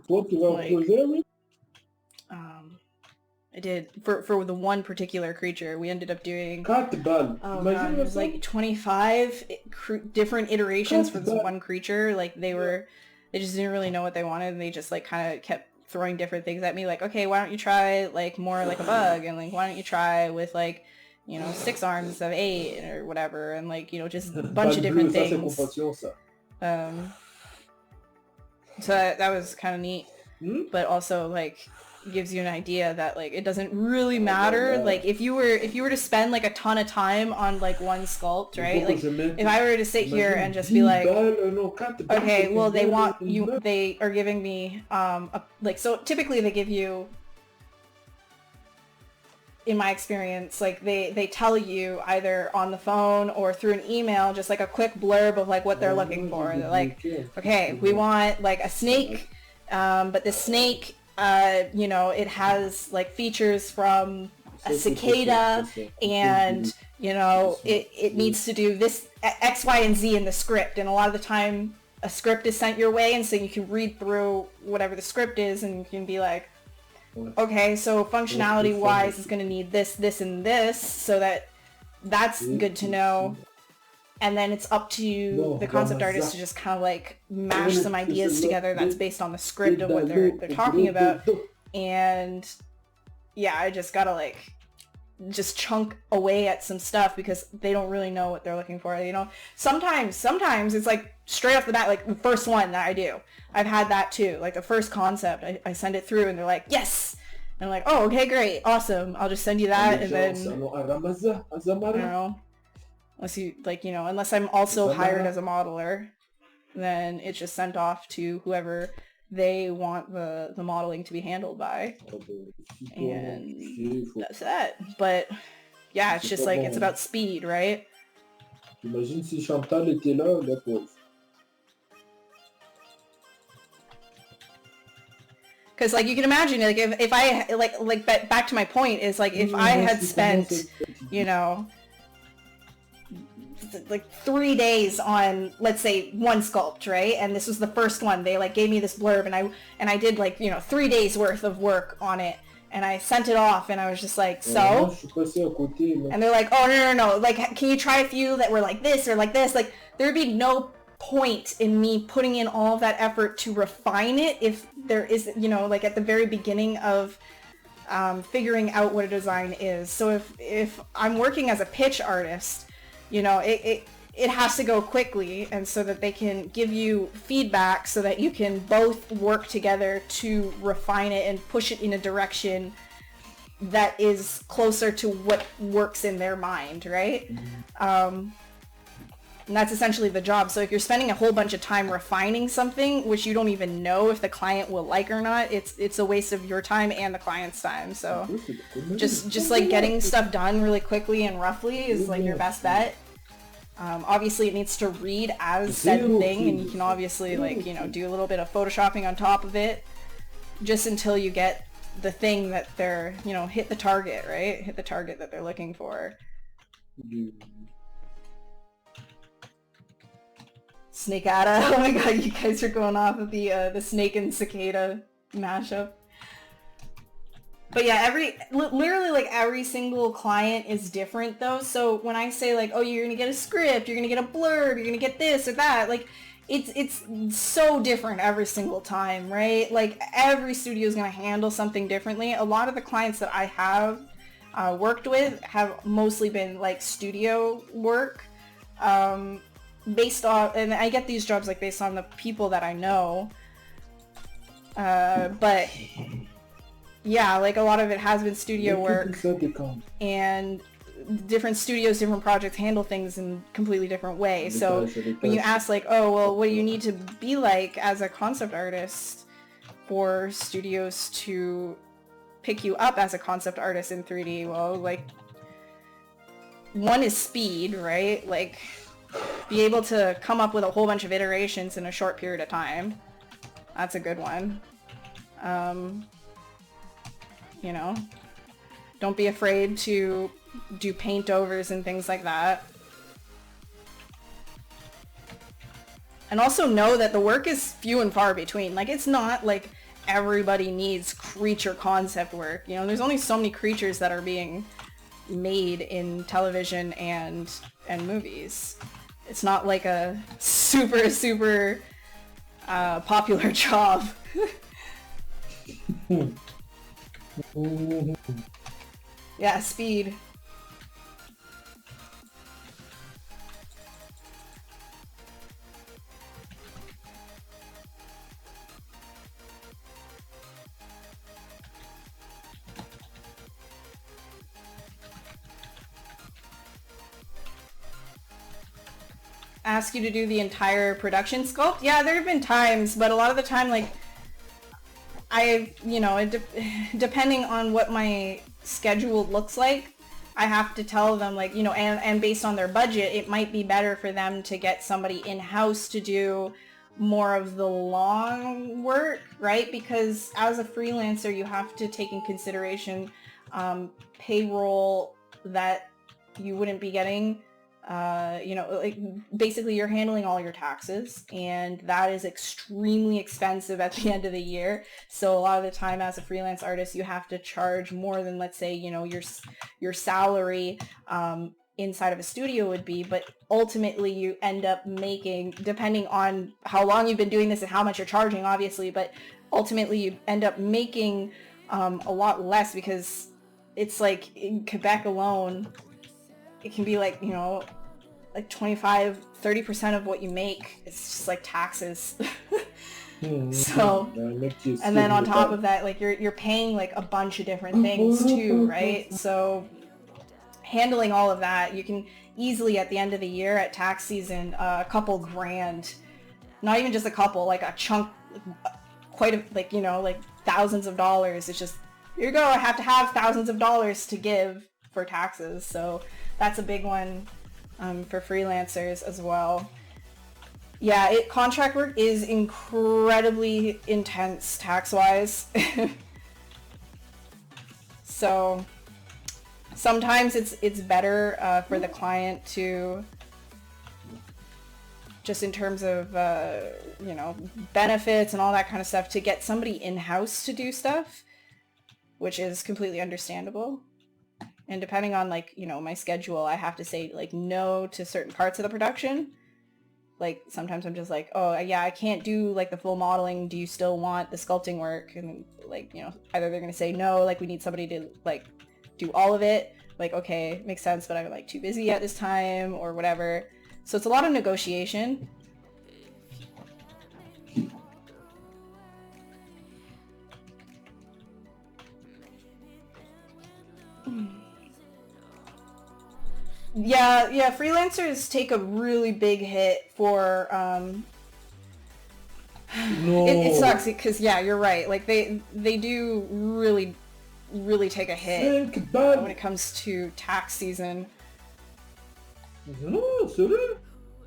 I did, for the one particular creature, we ended up doing, oh god, it was like 25 different iterations for this one creature. Like, they just didn't really know what they wanted, and they just, like, kind of kept throwing different things at me, like, okay, why don't you try, like, more like a bug, and, like, why don't you try with, like, you know, 6 arms instead of 8, or whatever, and, like, you know, just a bunch of different things. So that was kind of neat, but also, like, gives you an idea that, like, it doesn't really matter, like, if you were to spend, like, a ton of time on, like, one sculpt, right, like, if I were to sit here and just be like, okay, well, they are giving me, like, so typically they give you, in my experience, like, they tell you either on the phone or through an email, just, like, a quick blurb of, like, what they're looking for. They're like, okay, we want, like, a snake, but the snake, you know, it has, like, features from a cicada, and, you know, it needs to do this X, Y, and Z in the script, and a lot of the time a script is sent your way, and so you can read through whatever the script is, and you can be like, okay, so functionality wise, it's going to need this, this, and this, so that's good to know. And then it's up to the concept artist to just kind of, like, mash some ideas together that's based on the script of what they're talking about. And yeah, I just gotta, like, just chunk away at some stuff because they don't really know what they're looking for, you know? Sometimes it's, like, straight off the bat, like, the first one that I do. I've had that too. Like, the first concept, I send it through and they're like, yes! And I'm like, oh, okay, great, awesome. I'll just send you that, and then, I don't know. Unless you, like, you know, unless I'm also hired as a modeler, then it's just sent off to whoever they want the modeling to be handled by. And that's that. But yeah, it's just like, it's about speed, right? Imagine si Chantal était là, la pauvre. Because, like, you can imagine, like, if I, like back to my point, is, like, if I had spent, you know, like 3 days on, let's say, one sculpt, right? And this was the first one. They, like, gave me this blurb, and I did, like, you know, 3 days worth of work on it, and I sent it off, and I was just like, so? And they're like, oh, no, like, can you try a few that were like this or like this? Like, there'd be no point in me putting in all of that effort to refine it if there is, you know, like, at the very beginning of figuring out what a design is. So if I'm working as a pitch artist, you know, it has to go quickly, and so that they can give you feedback so that you can both work together to refine it and push it in a direction that is closer to what works in their mind, right? And that's essentially the job. So if you're spending a whole bunch of time refining something, which you don't even know if the client will like or not, it's a waste of your time and the client's time. So just like getting stuff done really quickly and roughly is, like, your best bet. Obviously it needs to read as said thing, and you can obviously, like, you know, do a little bit of photoshopping on top of it just until you get the thing that they're, you know, hit the target, right? Hit the target that they're looking for. Snakeada. Oh my god, you guys are going off of the snake and cicada mashup. But yeah, literally, like, every single client is different, though. So when I say, like, oh, you're gonna get a script, you're gonna get a blurb, you're gonna get this or that, like, it's so different every single time, right? Like, every studio is gonna handle something differently. A lot of the clients that I have worked with have mostly been, like, studio work. Based on, and I get these jobs, like, based on the people that I know, but yeah, like, a lot of it has been studio work, and different studios, different projects handle things in completely different ways. So when you ask, like, oh, well, what do you need to be like as a concept artist for studios to pick you up as a concept artist in 3D? Well, like, one is speed, right? Like, be able to come up with a whole bunch of iterations in a short period of time. That's a good one. You know, don't be afraid to do paint overs and things like that. And also know that the work is few and far between. Like, it's not like everybody needs creature concept work. You know, there's only so many creatures that are being made in television and movies. It's not like a super popular job. Yeah, speed. Ask you to do the entire production sculpt? Yeah, there have been times, but a lot of the time, like, you know, depending on what my schedule looks like, I have to tell them, like, you know, and based on their budget, it might be better for them to get somebody in-house to do more of the long work, right? Because as a freelancer, you have to take in consideration payroll that you wouldn't be getting. You know, like, basically you're handling all your taxes, and that is extremely expensive at the end of the year. So a lot of the time as a freelance artist, you have to charge more than, let's say, you know, your salary inside of a studio would be, but ultimately you end up making, depending on how long you've been doing this and how much you're charging, obviously, but ultimately you end up making a lot less, because it's like in Quebec alone, it can be like, you know, like 25-30% of what you make. It's just like taxes. So, and then on top of that, like you're paying like a bunch of different things too, right? So handling all of that, you can easily at the end of the year at tax season, a couple grand, not even just a couple, like a chunk, quite a, like, you know, like thousands of dollars. It's just, here you go, I have to have thousands of dollars to give for taxes. So that's a big one for freelancers as well. Yeah, contract work is incredibly intense tax-wise. So sometimes it's better for the client to, just in terms of you know, benefits and all that kind of stuff, to get somebody in-house to do stuff, which is completely understandable. And depending on, like, you know, my schedule, I have to say, like, no to certain parts of the production. Like, sometimes I'm just like, oh, yeah, I can't do, like, the full modeling. Do you still want the sculpting work? And, like, you know, either they're going to say no, like, we need somebody to, like, do all of it. Like, okay, makes sense, but I'm, like, too busy at this time or whatever. So it's a lot of negotiation. Yeah, freelancers take a really big hit for, it sucks because, yeah, you're right. Like, they do really take a hit when it comes to tax season.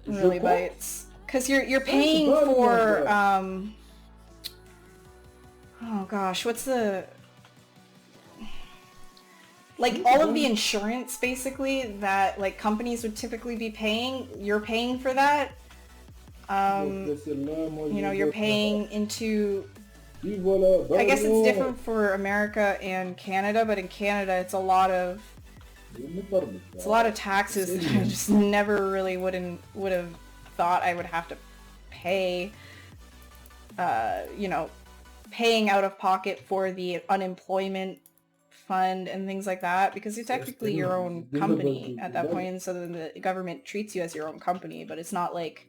Really bites. Because you're paying for, oh gosh, what's the... Like, all of the insurance, basically, that, like, companies would typically be paying, you're paying for that. You know, you're paying into... I guess it's different for America and Canada, but in Canada, it's a lot of taxes that I just never really would have thought I would have to pay. You know, paying out of pocket for the unemployment fund and things like that, because you're technically your own company at that point, and so then the government treats you as your own company, but it's not like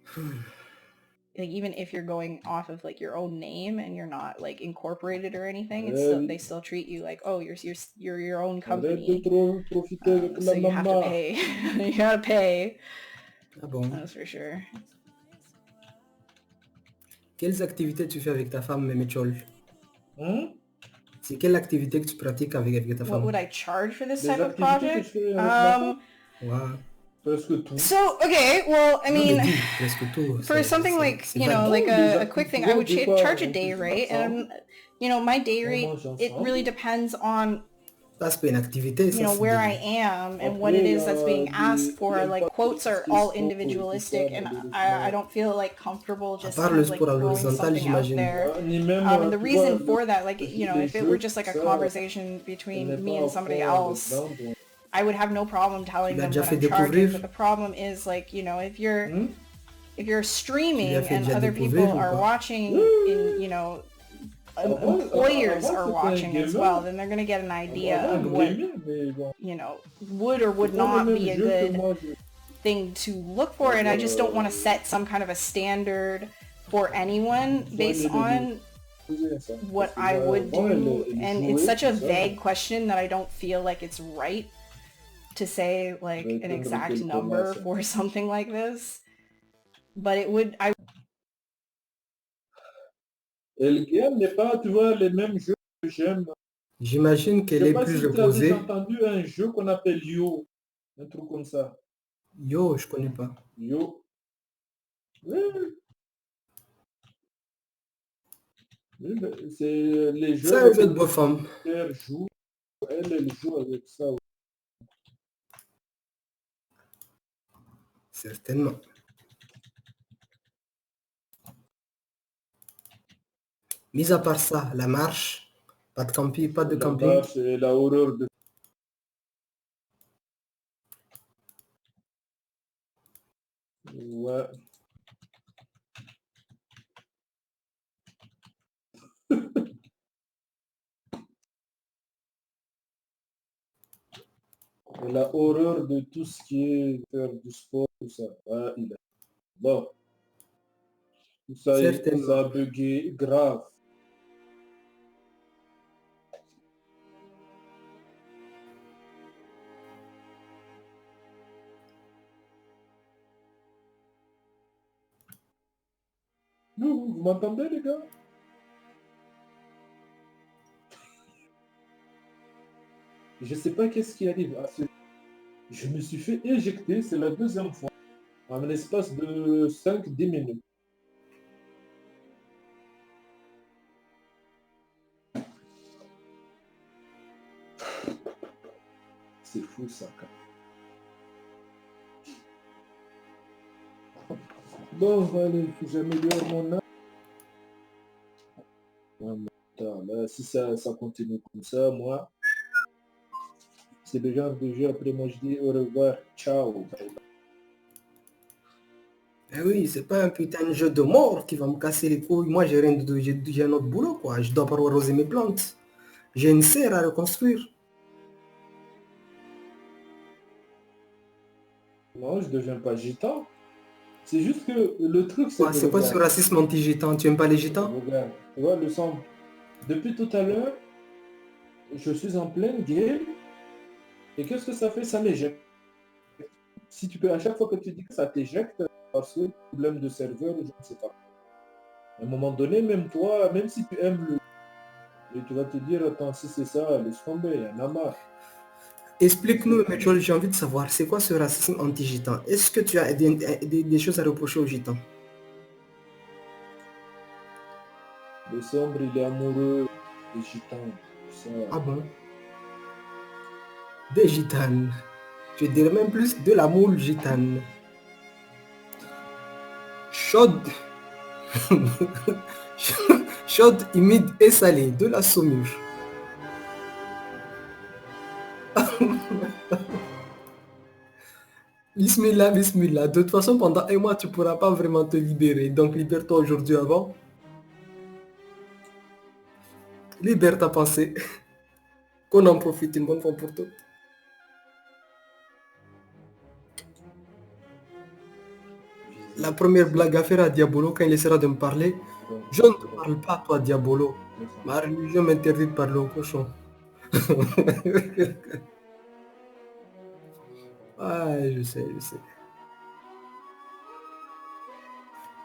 even if you're going off of like your own name and you're not like incorporated or anything, it's still, they still treat you like, oh, you're your own company, so you have to pay. You gotta pay. Ah bon? That's for sure. Quelles activités tu fais avec ta femme, Méméchol? C'est quelle activité que tu pratiques avec ta femme? What would I charge for this type of project? Wow. So, okay, well, I mean, for something like, you know, like a quick thing, I would charge a day rate, and, you know, my day rate, it really depends on Ça, c'est pas une activité, you ça, know, c'est where I des... am and what it is that's being asked for. Like quotes are all individualistic, and I don't feel like comfortable À just part kind le of like sport à throwing l'horizontale, something out j'imagine. there. Ni même, And the tu vois, reason for that, like, you know, les if it were jeux, just like a ça, conversation ce n'est between me pas à and somebody fond else, dedans. I would have no problem Tu telling lui as them déjà what fait I'm charging. But découvrir? the problem is, like, you know, if you're Hmm? Tu lui as streaming fait and déjà other people découvrir ou are pas? watching in, Oui, you know, employers avant are c'était un watching as well, gamer. then they're going to get an idea Avant, Ah of il bon? what, gamait, mais bon, you know, would or would c'est pas le not même be a jeu que good moi. thing to look for, and I just don't want to set some kind of a standard for anyone based on Ça. what Parce que I would avant, do, elle and it's jouait such tout a ça. vague question that I don't feel like it's right to say like Mais an attendre exact qu'elle number commence. for something like this, but it would, I Elle game n'est pas, tu vois, les mêmes jeux que j'aime. J'imagine Je qu'elle sais est pas plus si tu as déjà reposée. entendu un jeu qu'on appelle Yo, un truc comme ça. Yo, je connais pas. Yo. Oui, oui, mais c'est les jeux C'est un avec jeu de bonne femme. lesquels joue. Elle joue avec ça. Certainement. Mis à part ça, la marche, pas de camping, pas de Là-bas, camping. c'est la horreur de... Ouais. Et la horreur de tout ce qui est faire du sport, tout ça. Ah, il a... Bon, tout ça, ça Certainement. a bugué grave. Vous m'entendez, les gars? Je sais pas qu'est-ce qui arrive. Je me suis fait éjecter, c'est la deuxième fois, en l'espace de 5-10 minutes. C'est fou ça, quand même. Bon, allez, j'améliore mon âme. Ouais, mais attends, là, si ça continue comme ça, moi, c'est le genre de jeu, après moi je dis au revoir, ciao. Bye bye. Eh oui, c'est pas un putain de jeu de mort qui va me casser les couilles. Moi, j'ai rien de, j'ai un autre boulot, quoi. Je dois pas arroser mes plantes. J'ai une serre à reconstruire. Non, je deviens pas gitan. C'est juste que le truc, c'est Quoi, que c'est quoi ce regarde, racisme anti-gitan? Tu aimes pas les gitans? regarde, tu vois le son. Depuis tout à l'heure, je suis en pleine game, et qu'est-ce que ça fait? Ça m'éjecte. Si tu peux, à chaque fois que tu dis que ça t'éjecte, parce que problème de serveur, je ne sais pas. À un moment donné, même toi, même si tu aimes le et tu vas te dire, attends, si c'est ça, laisse tomber, il y en a marre. Explique-nous, mais j'ai envie de savoir, c'est quoi ce racisme anti-gitan? Est-ce que tu as des choses à reprocher aux gitans? Le sombre, il est amoureux des gitans. Ça. Ah bon? Des gitanes. Je dirais même plus de la moule gitane. Chaude. Chaude, humide et salée. De la saumure. Bismillah, bismillah. De toute façon, pendant un mois, tu ne pourras pas vraiment te libérer. Donc, libère-toi aujourd'hui avant. Libère ta pensée. Qu'on en profite une bonne fois pour toutes. La première blague à faire à Diabolo quand il essaiera de me parler, je ne te parle pas, toi, Diabolo. Ma religion m'interdit de parler au cochon. Ah, je sais, je sais.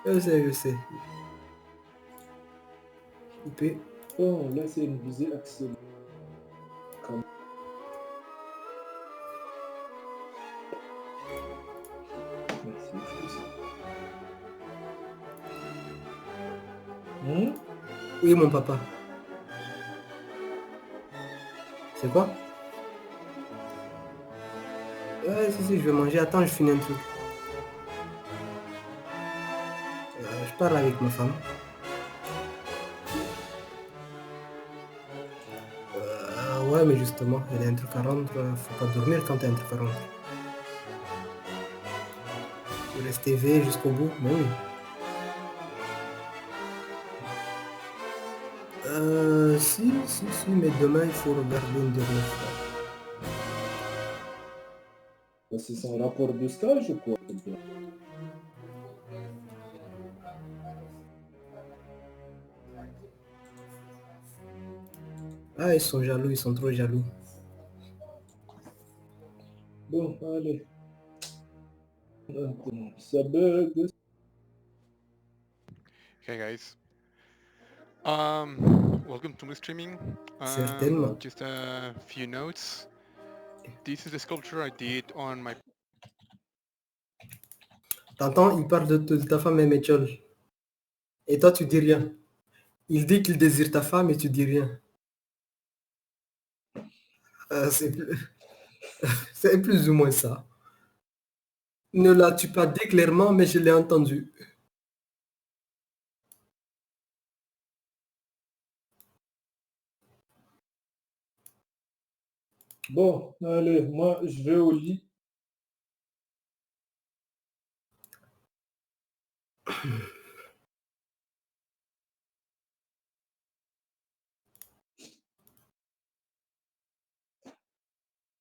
Je sais, je sais. Coupé. Bon, là, c'est une visée accélérée. Comme... C'est fou, ça. Oui, mon papa. C'est quoi? Ouais, si, je vais manger. Attends, je finis un truc. Je parle avec ma femme. Ouais, mais justement, il y a un truc à rendre. Faut pas dormir quand il y a un truc à rendre. Tu restes éveillé jusqu'au bout, mais oui. Si, mais demain, il faut regarder une dernière fois. C'est son rapport de stage ou quoi? Ah, ils sont jaloux, ils sont trop jaloux. Bon, allez. Ça bug. Hey guys. Welcome to my streaming. Certainement. Just a few notes. This is the sculpture I did on my. T'entends, il parle de ta femme et Mitchell. Et toi, tu dis rien. Il dit qu'il désire ta femme et tu dis rien. C'est plus ou moins ça. Ne l'as-tu pas dit clairement, mais je l'ai entendu. Bon, allez, moi, je vais au lit.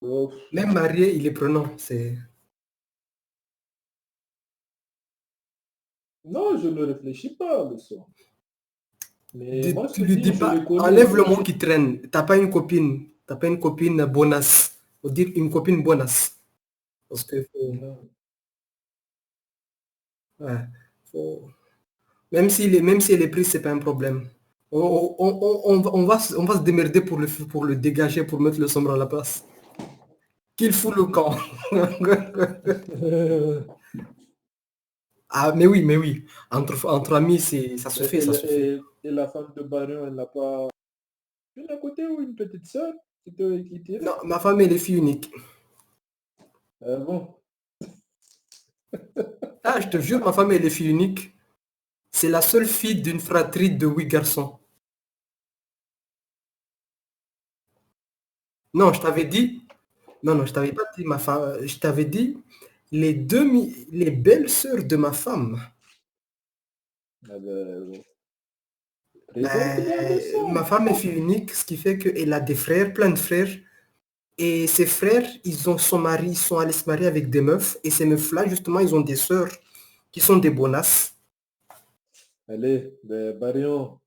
Oh, Même marié, il est prenant. C'est... non, je ne réfléchis pas le soir. Mais moi, je Tu te lui dis, dis je les pas, connais. enlève le mot qui traîne. T'as pas une copine. T'as pas une copine bonasse. Faut dire une copine bonasse. Parce que Non. ouais, faut- même si elle est prise, c'est pas un problème. On va se démerder pour le dégager, pour mettre le sombre à la place. Qu'il fout le camp. Ah, mais oui. Entre amis, ça se fait, ça se fait. Et la femme de Baron, elle n'a pas une à côté ou une petite sœur qui tire? Non, ma femme, elle est fille unique. Bon. Ah, je te jure, ma femme, elle est fille unique. C'est la seule fille d'une fratrie de 8 garçons. Non, je t'avais dit. Non, je t'avais pas dit ma femme. Je t'avais dit les belles sœurs de ma femme. Présente-moi le Ma sang. femme est fille unique, ce qui fait qu'elle a des frères, plein de frères. Et ses frères, ils sont allés se marier avec des meufs. Et ces meufs-là, justement, ils ont des sœurs qui sont des bonasses. Allez, Barion,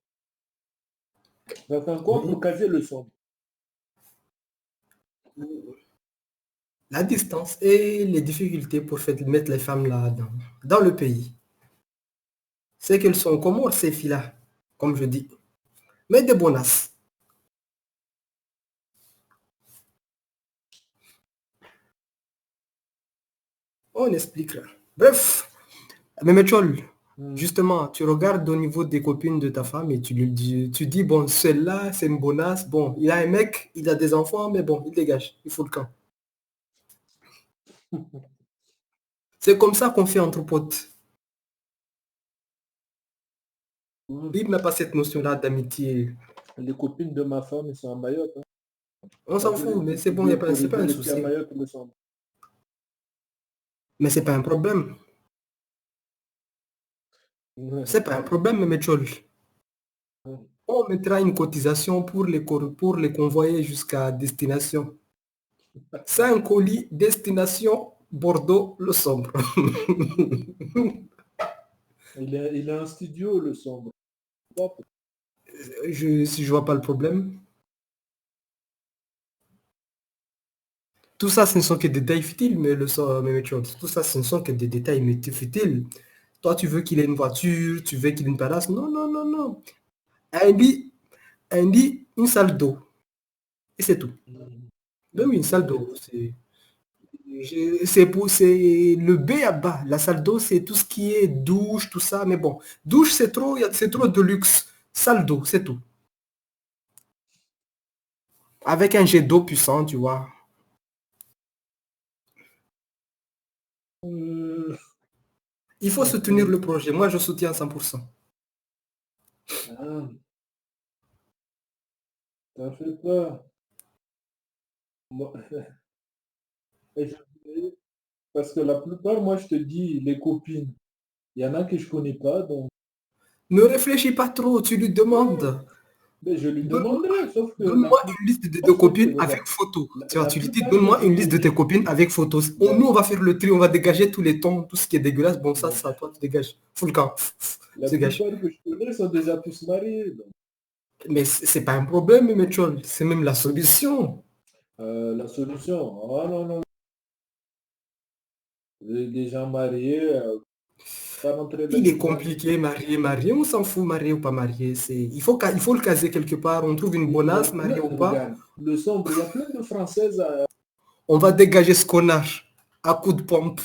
va faire quoi Oui. pour caser le son? La distance et les difficultés pour mettre les femmes là dans le pays. C'est qu'elles sont comme ces filles-là, comme je dis. Mais des bonasses. On expliquera. Bref, mais Méchol, justement, tu regardes au niveau des copines de ta femme et tu dis, bon, celle-là, c'est une bonasse. Bon, il a un mec, il a des enfants, mais bon, il dégage, il faut le camp. C'est comme ça qu'on fait entre potes. Il n'a pas cette notion-là d'amitié. Les copines de ma femme, elles sont à Mayotte. Hein. On s'en fout, mais c'est bon, c'est pas un Rester à souci. Mayotte le soir. Mais c'est pas un problème. C'est pas un problème, Méchol. On mettra une cotisation pour pour les convoyer jusqu'à destination. 5 colis, destination Bordeaux, le sombre. Il a un studio, le sombre. Si je vois pas le problème. Tout ça, ce ne sont que des détails futiles, tout ça, ce ne sont que des détails futiles. Toi, tu veux qu'il ait une voiture, tu veux qu'il ait une palace. Non. Un lit, une salle d'eau. Et c'est tout. Ben oui, une salle d'eau. C'est le B à bas. La salle d'eau, c'est tout ce qui est douche, tout ça. Mais bon, douche, c'est trop de luxe. Salle d'eau, c'est tout. Avec un jet d'eau puissant, tu vois. Il faut soutenir le projet. Moi, je soutiens 100%. Ah, t'en fais pas. Moi, et parce que la plupart, moi, je te dis, les copines, il y en a que je connais pas, donc Ne réfléchis pas trop, tu lui demandes. mais je lui Donne-moi demanderai, sauf que donne-moi une liste de tes sauf que, copines avec regarde, photos. Tu vois, la tu lui dis, plupart des donne-moi une liste copines, de tes copines avec photos. la, Nous, on va faire le tri, on va dégager tous les tons, tout ce qui est dégueulasse. Bon, ça, toi, tu dégages. Full camp. la Tu dégages. plupart que je connais sont déjà tous mariés. Donc. Mais c'est pas un problème, Metchol. C'est même la solution. La solution, oh non, non, des gens mariés, pas rentrer Il est là-dedans. compliqué, marié, on s'en fout, marié ou pas marié. Il faut le caser quelque part. On trouve une Il y a bonasse, plein, marié ou pas. regarde, le sombre, il y a plein de Françaises. On va dégager ce connard à coup de pompe.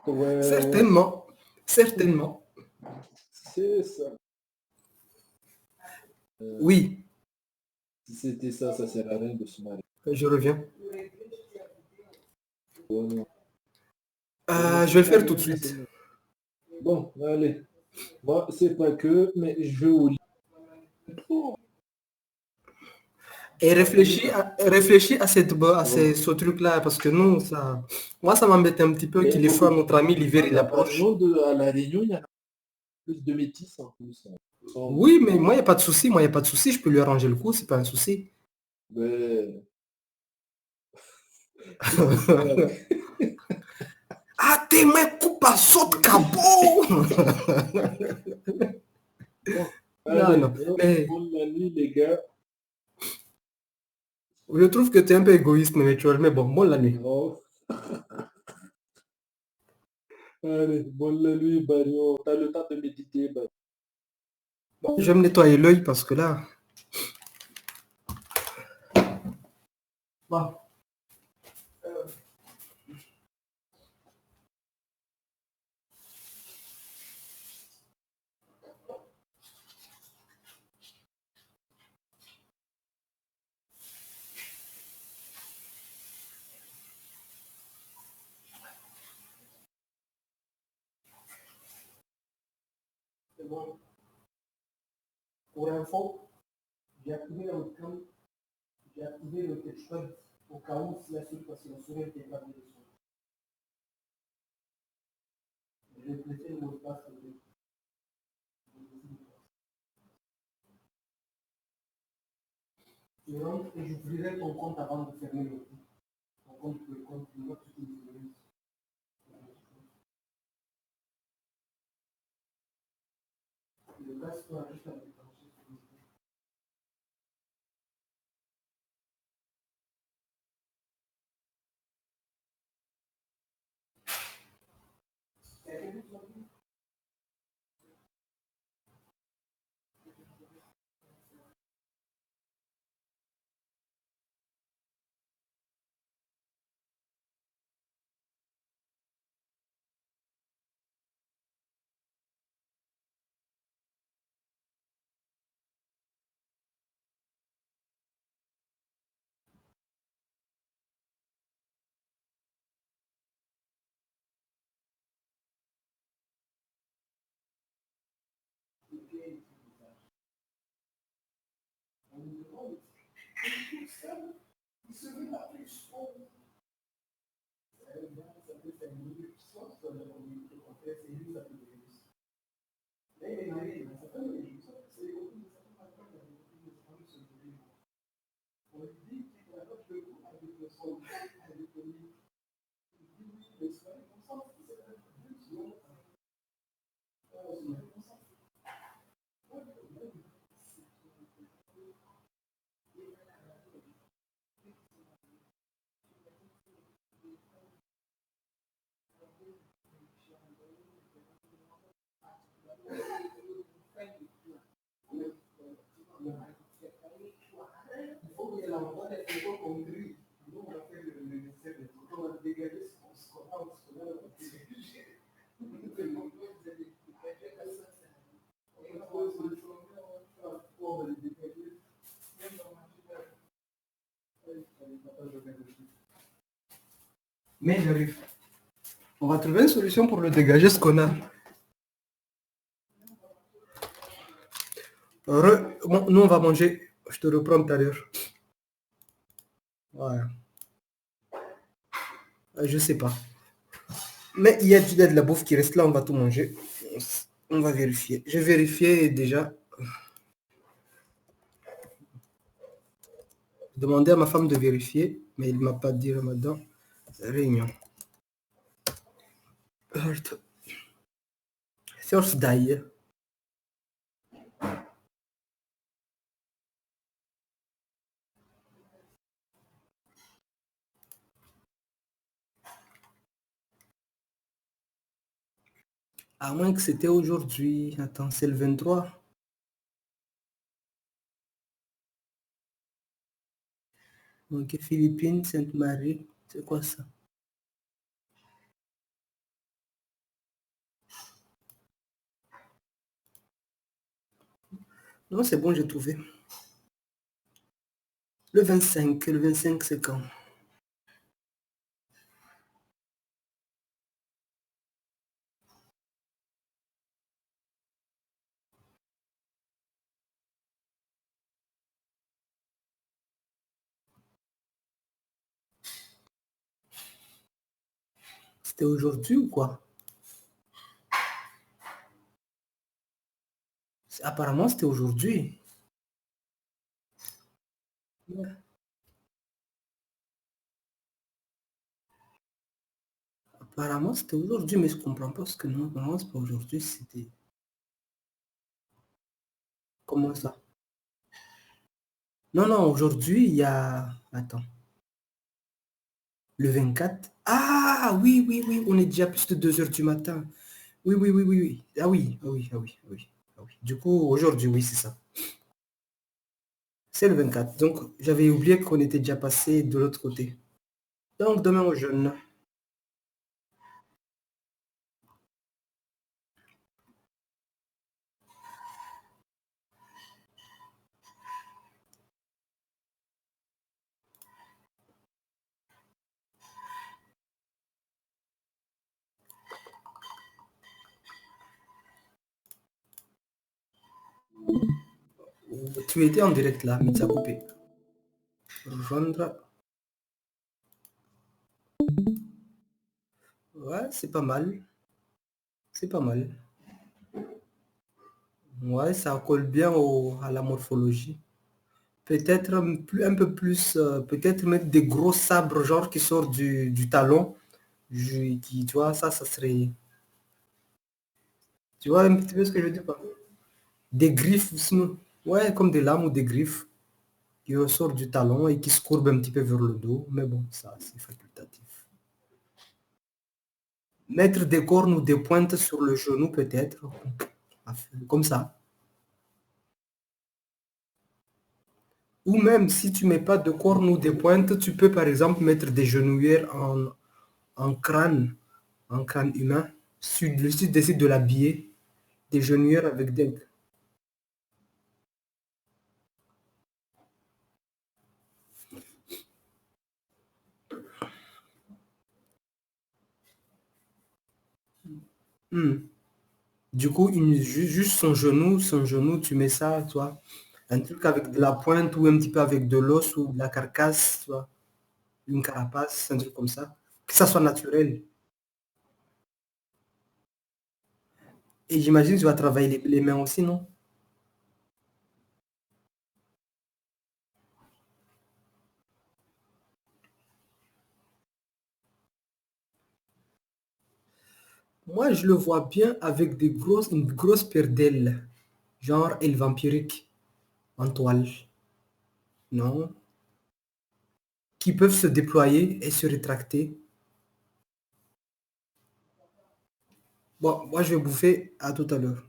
Ouais, ouais, Certainement. Certainement. c'est ça. Oui, Si c'était ça, ça sert à rien de se marier. je reviens. Oh non. Je vais le faire tout de suite. Bon, allez. Moi, c'est pas que, mais je vais au lit. Oh, Et allez. réfléchis à, Bon. ce truc-là, parce que nous, moi, ça m'embête un petit peu Mais qu'il est froid, notre ami, l'hiver, il à approche. Lyon, à La Réunion, il y en a plus de métis en plus. Hein. Oui, mais moi, il n'y a pas de souci, moi, il n'y a pas de souci, je peux lui arranger le coup, c'est pas un souci. Mais qu'est-ce que tu as? Ah, t'es mains coupe à saute cabot. Bon, Non, allez, non, mais bonne nuit, les gars. je trouve que tu es un peu égoïste, mais bon, bonne la nuit. Oh, allez, bonne nuit, Bario. T'as le temps de méditer, Bario. Je vais me nettoyer l'œil parce que là... Bon. C'est bon. Pour info, j'ai activé le webcam, j'ai activé le touchpad au cas où si la situation serait établie dessus. Je vais prêter le mot de passe. Tu rentres et j'ouvrirai ton compte avant de fermer le compte. Ton compte, le compte, le mot que tu utilises. Le casque sera juste à déclencher. Mais j'arrive. On va trouver une solution pour le dégager, ce qu'on a. Bon, nous, on va manger. Je te reprends tout à l'heure. Ouais. Je sais pas. Mais il y a de la bouffe qui reste là, on va tout manger. On va vérifier. J'ai vérifié déjà. J'ai demandé à ma femme de vérifier, mais il ne m'a pas dit Ramadan. Réunion. Source d'ail. À moins que c'était aujourd'hui. Attends, c'est le 23. Donc, Philippines, Sainte-Marie. C'est quoi ça? Non, c'est bon, j'ai trouvé. Le 25. Le 25, c'est quand? C'était aujourd'hui ou quoi? Apparemment, c'était aujourd'hui. Ouais. Apparemment, c'était aujourd'hui, mais je comprends pas ce que non, apparemment, c'est pas aujourd'hui, c'était... Comment ça? Non, non, aujourd'hui, il y a... Attends. Le 24. Ah, oui, oui, oui, on est déjà plus de 2 heures du matin. Oui, oui, oui, oui, oui. Ah oui, ah oui, ah oui, ah oui, ah oui. Du coup, aujourd'hui, oui, c'est ça. C'est le 24. Donc, j'avais oublié qu'on était déjà passé de l'autre côté. Donc, demain au jeûne. Tu étais en direct là, mais tu as coupé. Rejoindre. Ouais, c'est pas mal. C'est pas mal. Ouais, ça colle bien à la morphologie. Peut-être un peu plus, peut-être mettre des gros sabres genre qui sortent du talon. Qui, tu vois, ça serait... Tu vois un petit peu ce que je veux dire pas? Des griffes, sinon, ouais, comme des lames ou des griffes qui ressortent du talon et qui se courbent un petit peu vers le dos. Mais bon, ça, c'est facultatif. Mettre des cornes ou des pointes sur le genou peut-être. Comme ça. Ou même si tu mets pas de cornes ou des pointes, tu peux par exemple mettre des genouillères en crâne humain. Si le site décide de l'habiller, des genouillères avec des... Hmm. Du coup, juste son genou, tu mets ça, tu vois. Un truc avec de la pointe ou un petit peu avec de l'os ou de la carcasse, tu vois. Une carapace, un truc comme ça. Que ça soit naturel. Et j'imagine que tu vas travailler les mains aussi, non? Moi, je le vois bien avec une grosse paire d'ailes, genre aile vampirique en toile, non? Qui peuvent se déployer et se rétracter. Bon, moi, je vais bouffer. À tout à l'heure.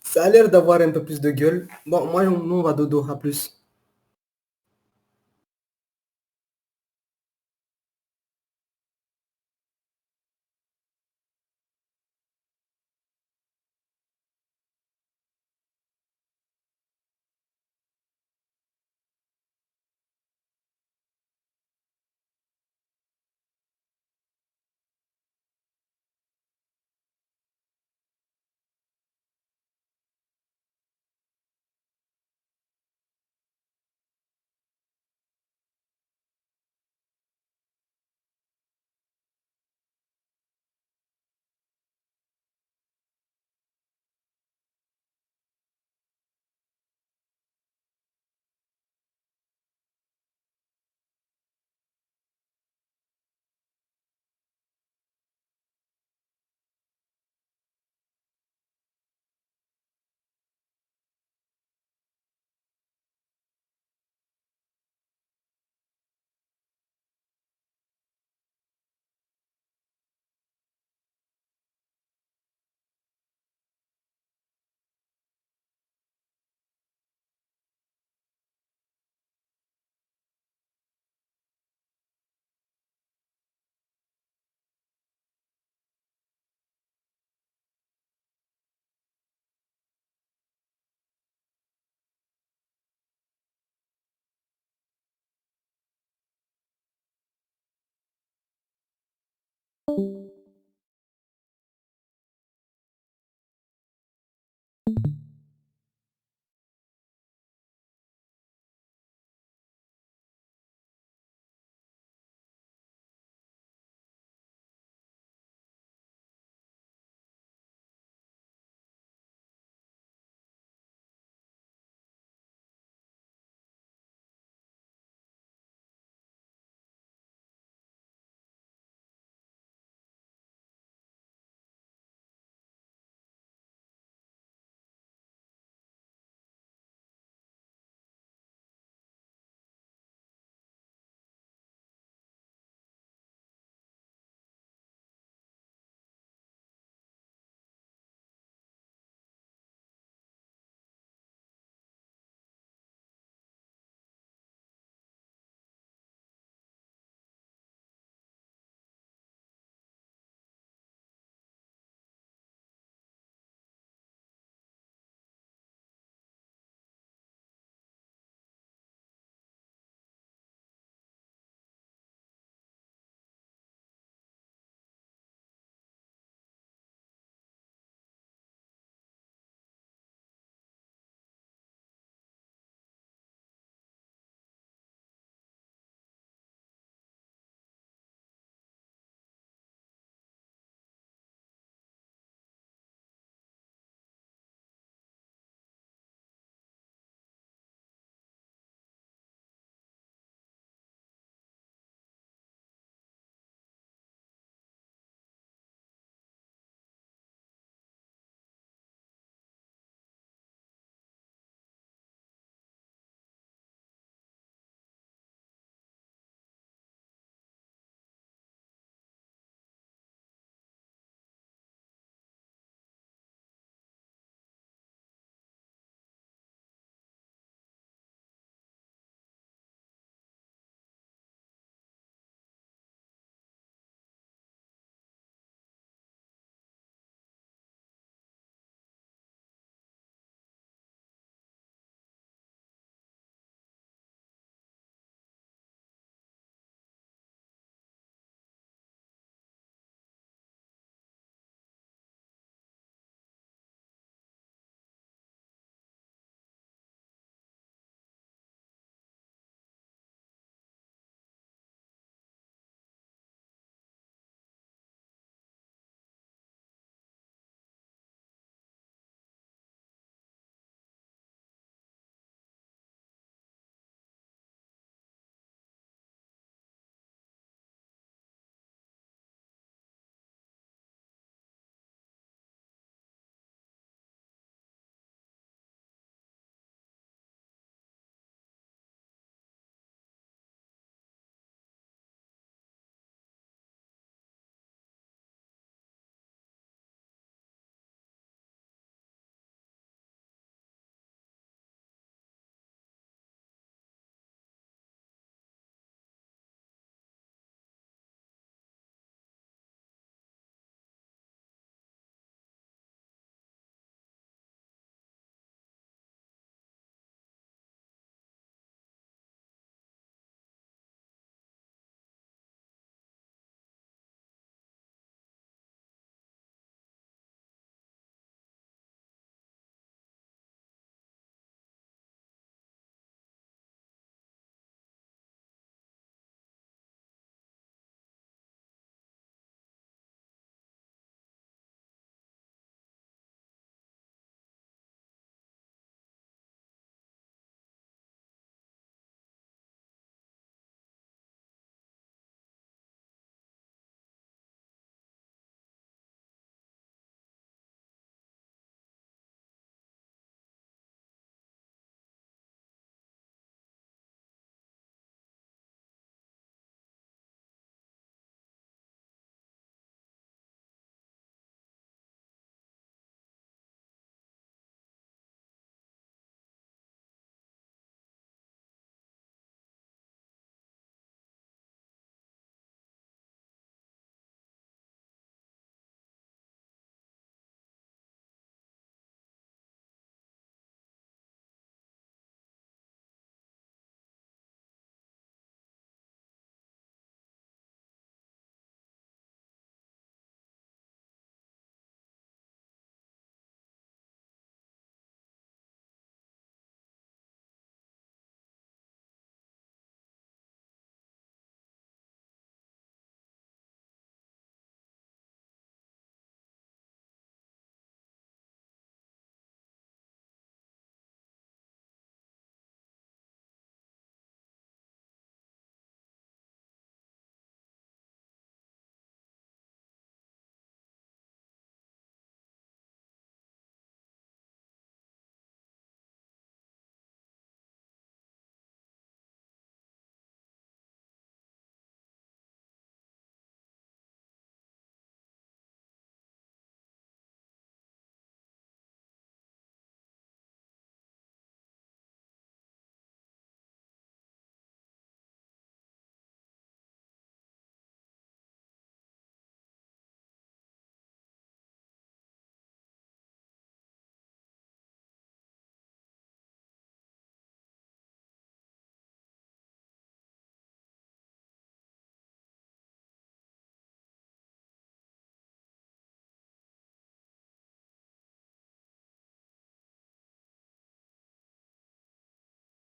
Ça a l'air d'avoir un peu plus de gueule. Bon, moi, nous, on va dodo, à plus.